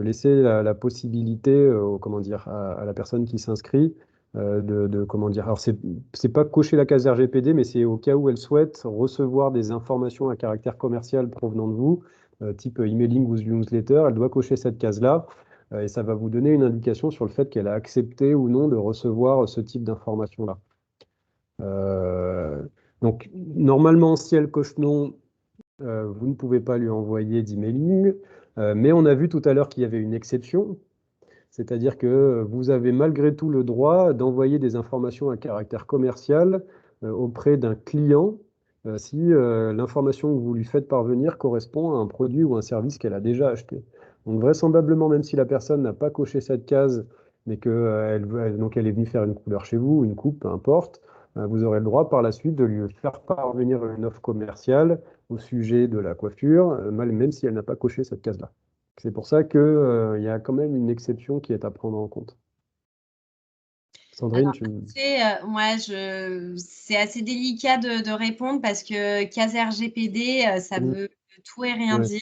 laisser la possibilité comment dire, à la personne qui s'inscrit comment dire. Alors, c'est pas cocher la case RGPD, mais c'est au cas où elle souhaite recevoir des informations à caractère commercial provenant de vous, type emailing ou newsletter, elle doit cocher cette case-là. Et ça va vous donner une indication sur le fait qu'elle a accepté ou non de recevoir ce type d'informations-là. Donc, normalement, si elle coche non, vous ne pouvez pas lui envoyer d'emailing. Mais on a vu tout à l'heure qu'il y avait une exception, c'est-à-dire que vous avez malgré tout le droit d'envoyer des informations à caractère commercial auprès d'un client si l'information que vous lui faites parvenir correspond à un produit ou un service qu'elle a déjà acheté. Donc vraisemblablement, même si la personne n'a pas coché cette case, mais qu'elle donc elle est venue faire une couleur chez vous, une coupe, peu importe, vous aurez le droit par la suite de lui faire parvenir une offre commerciale au sujet de la coiffure, même si elle n'a pas coché cette case-là. C'est pour ça qu'il y a quand même une exception qui est à prendre en compte. Sandrine, Alors, moi, c'est assez délicat de répondre parce que case RGPD, ça veut tout et rien dire.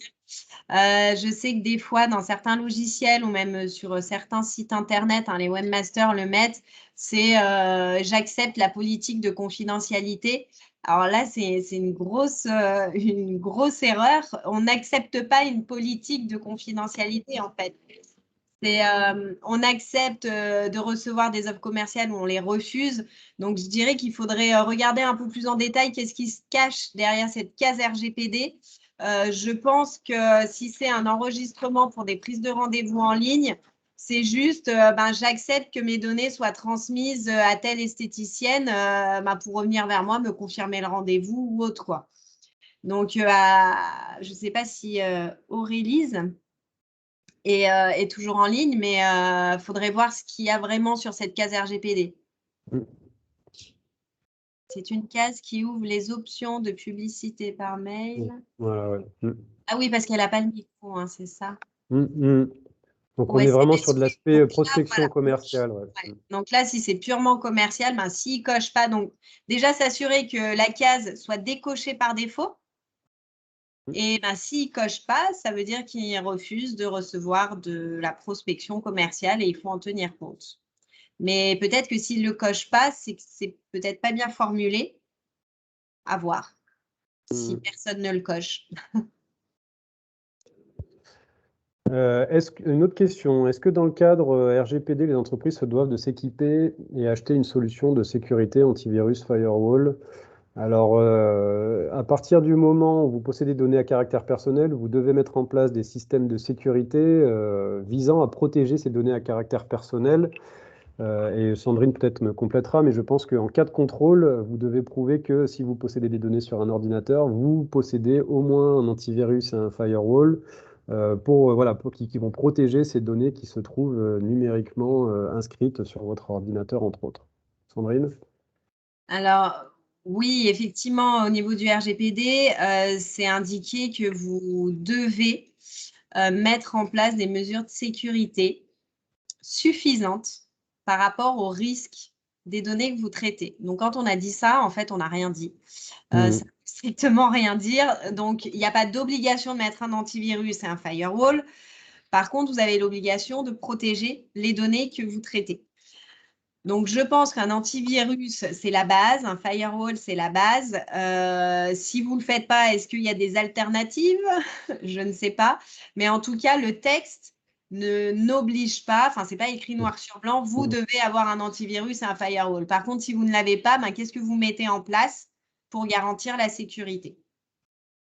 Je sais que des fois, dans certains logiciels ou même sur certains sites internet, les webmasters le mettent, c'est j'accepte la politique de confidentialité. Alors là, c'est une grosse erreur. On n'accepte pas une politique de confidentialité, en fait. On accepte de recevoir des offres commerciales ou on les refuse. Donc, je dirais qu'il faudrait regarder un peu plus en détail qu'est-ce qui se cache derrière cette case RGPD. Je pense que si c'est un enregistrement pour des prises de rendez-vous en ligne, c'est juste, j'accepte que mes données soient transmises à telle esthéticienne pour revenir vers moi, me confirmer le rendez-vous ou autre, quoi. Donc, je ne sais pas si Aurélise est toujours en ligne, mais il faudrait voir ce qu'il y a vraiment sur cette case RGPD. C'est une case qui ouvre les options de publicité par mail. Voilà, ouais. Ah oui, parce qu'elle n'a pas le micro, c'est ça. Donc, on est vraiment sur de l'aspect prospection commerciale. Donc là, si c'est purement commercial, s'il ne coche pas, donc déjà s'assurer que la case soit décochée par défaut. Et s'il ne coche pas, ça veut dire qu'il refuse de recevoir de la prospection commerciale et il faut en tenir compte. Mais peut-être que s'il ne le coche pas, c'est que c'est peut-être pas bien formulé. À voir si personne ne le coche. Une autre question, est-ce que dans le cadre RGPD, les entreprises se doivent de s'équiper et acheter une solution de sécurité antivirus firewall? Alors, à partir du moment où vous possédez des données à caractère personnel, vous devez mettre en place des systèmes de sécurité visant à protéger ces données à caractère personnel. Et Sandrine peut-être me complétera, mais je pense qu'en cas de contrôle, vous devez prouver que si vous possédez des données sur un ordinateur, vous possédez au moins un antivirus et un firewall qui vont protéger ces données qui se trouvent numériquement inscrites sur votre ordinateur, entre autres. Sandrine? Alors, oui, effectivement, au niveau du RGPD, c'est indiqué que vous devez mettre en place des mesures de sécurité suffisantes par rapport au risque des données que vous traitez. Donc, quand on a dit ça, en fait, on n'a rien dit. Ça ne veut strictement rien dire. Donc, il n'y a pas d'obligation de mettre un antivirus et un firewall. Par contre, vous avez l'obligation de protéger les données que vous traitez. Donc, je pense qu'un antivirus, c'est la base, un firewall, c'est la base. Si vous ne le faites pas, est-ce qu'il y a des alternatives? Je ne sais pas. Mais en tout cas, le texte n'oblige pas, ce n'est pas écrit noir sur blanc, vous devez avoir un antivirus et un firewall. Par contre, si vous ne l'avez pas, qu'est-ce que vous mettez en place pour garantir la sécurité?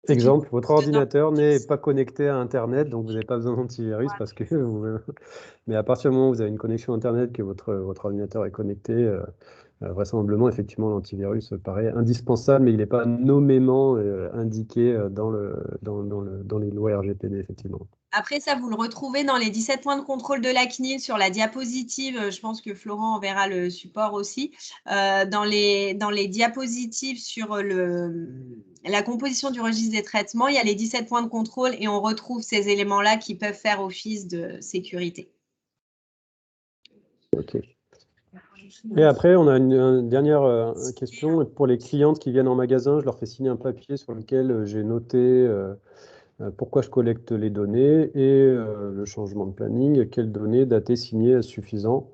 Exemple, votre ordinateur n'est pas connecté à Internet, donc vous n'avez pas besoin d'antivirus parce que mais à partir du moment où vous avez une connexion Internet, que votre ordinateur est connecté, vraisemblablement, effectivement, l'antivirus paraît indispensable, mais il n'est pas nommément indiqué dans les lois RGPD, effectivement. Après, ça, vous le retrouvez dans les 17 points de contrôle de la CNIL sur la diapositive. Je pense que Florent enverra le support aussi. Dans les diapositives sur la composition du registre des traitements, il y a les 17 points de contrôle et on retrouve ces éléments-là qui peuvent faire office de sécurité. OK. Et après, on a une dernière question. Pour les clientes qui viennent en magasin, je leur fais signer un papier sur lequel j'ai noté pourquoi je collecte les données et le changement de planning, quelles données datées, signées suffisant.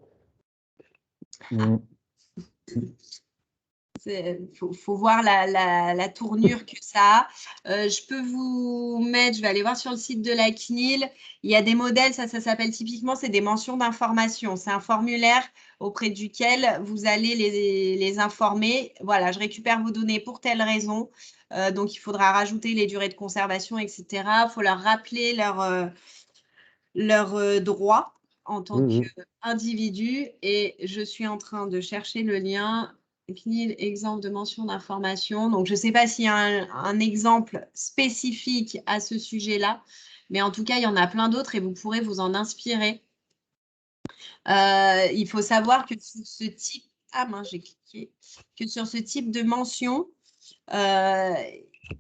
Faut voir la tournure que ça a. Je peux vous mettre, je vais aller voir sur le site de la CNIL, il y a des modèles, ça s'appelle typiquement, c'est des mentions d'information. C'est un formulaire auprès duquel vous allez les informer. Voilà, je récupère vos données pour telle raison. Donc, il faudra rajouter les durées de conservation, etc. Il faut leur rappeler leurs droits en tant qu'individu. Et je suis en train de chercher le lien. CNIL, exemple de mention d'information. Donc, je ne sais pas s'il y a un exemple spécifique à ce sujet-là, mais en tout cas, il y en a plein d'autres et vous pourrez vous en inspirer. Il faut savoir que sur ce type, j'ai cliqué, que sur ce type de mention,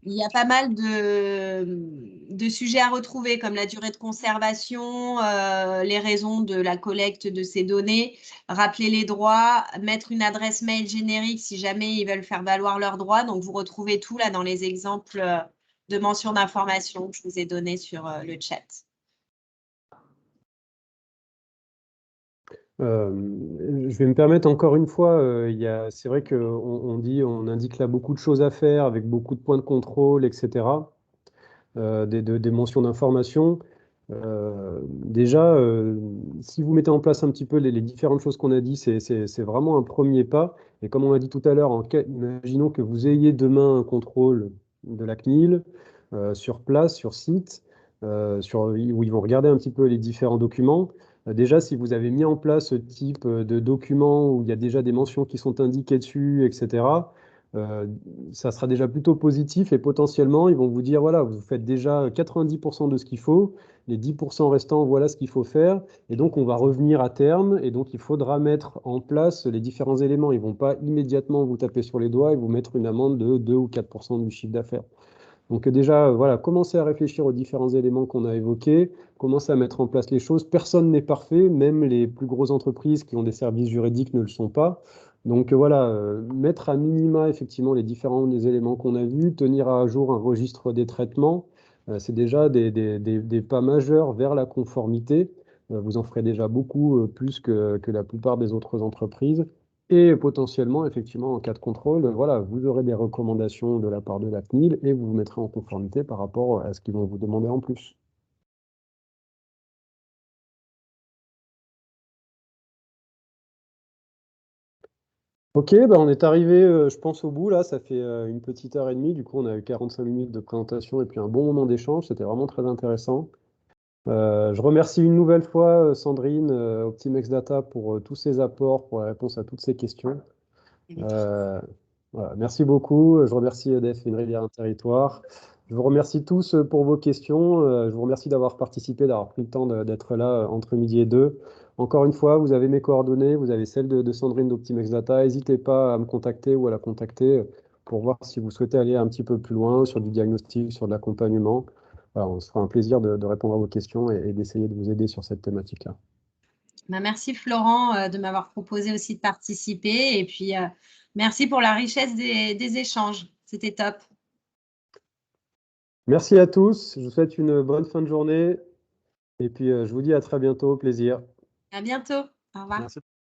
il y a pas mal de sujets à retrouver, comme la durée de conservation, les raisons de la collecte de ces données, rappeler les droits, mettre une adresse mail générique si jamais ils veulent faire valoir leurs droits. Donc, vous retrouvez tout là dans les exemples de mention d'information que je vous ai donnés sur le chat. Je vais me permettre encore une fois, c'est vrai on indique là beaucoup de choses à faire avec beaucoup de points de contrôle, etc. Des mentions d'information. Déjà, si vous mettez en place un petit peu les différentes choses qu'on a dit, c'est vraiment un premier pas. Et comme on l'a dit tout à l'heure, imaginons que vous ayez demain un contrôle de la CNIL sur place, sur site, où ils vont regarder un petit peu les différents documents. Déjà, si vous avez mis en place ce type de document où il y a déjà des mentions qui sont indiquées dessus, etc., ça sera déjà plutôt positif et potentiellement, ils vont vous dire, voilà, vous faites déjà 90% de ce qu'il faut, les 10% restants, voilà ce qu'il faut faire. Et donc, on va revenir à terme et donc, il faudra mettre en place les différents éléments. Ils ne vont pas immédiatement vous taper sur les doigts et vous mettre une amende de 2 ou 4% du chiffre d'affaires. Donc déjà, voilà, commencez à réfléchir aux différents éléments qu'on a évoqués, commencez à mettre en place les choses. Personne n'est parfait, même les plus grosses entreprises qui ont des services juridiques ne le sont pas. Donc voilà, mettre à minima effectivement les différents éléments qu'on a vus, tenir à jour un registre des traitements, c'est déjà des pas majeurs vers la conformité. Vous en ferez déjà beaucoup plus que la plupart des autres entreprises. Et potentiellement, effectivement, en cas de contrôle, voilà, vous aurez des recommandations de la part de la CNIL et vous vous mettrez en conformité par rapport à ce qu'ils vont vous demander en plus. Ok, bah on est arrivé, je pense, au bout là. Ça fait une petite heure et demie. Du coup, on a eu 45 minutes de présentation et puis un bon moment d'échange. C'était vraiment très intéressant. Je remercie une nouvelle fois Sandrine, Optimex Data, pour tous ses apports, pour la réponse à toutes ces questions. Voilà, merci beaucoup. Je remercie EDF et Une Rivière un Territoire. Je vous remercie tous pour vos questions. Je vous remercie d'avoir participé, d'avoir pris le temps d'être là entre midi et 2. Encore une fois, vous avez mes coordonnées, vous avez celles de Sandrine d'Optimex Data. N'hésitez pas à me contacter ou à la contacter pour voir si vous souhaitez aller un petit peu plus loin sur du diagnostic, sur de l'accompagnement. Voilà, on se fera un plaisir de répondre à vos questions et d'essayer de vous aider sur cette thématique-là. Merci Florent de m'avoir proposé aussi de participer et puis merci pour la richesse des échanges. C'était top. Merci à tous. Je vous souhaite une bonne fin de journée. Et puis, je vous dis à très bientôt. Au plaisir. À bientôt. Au revoir. Merci.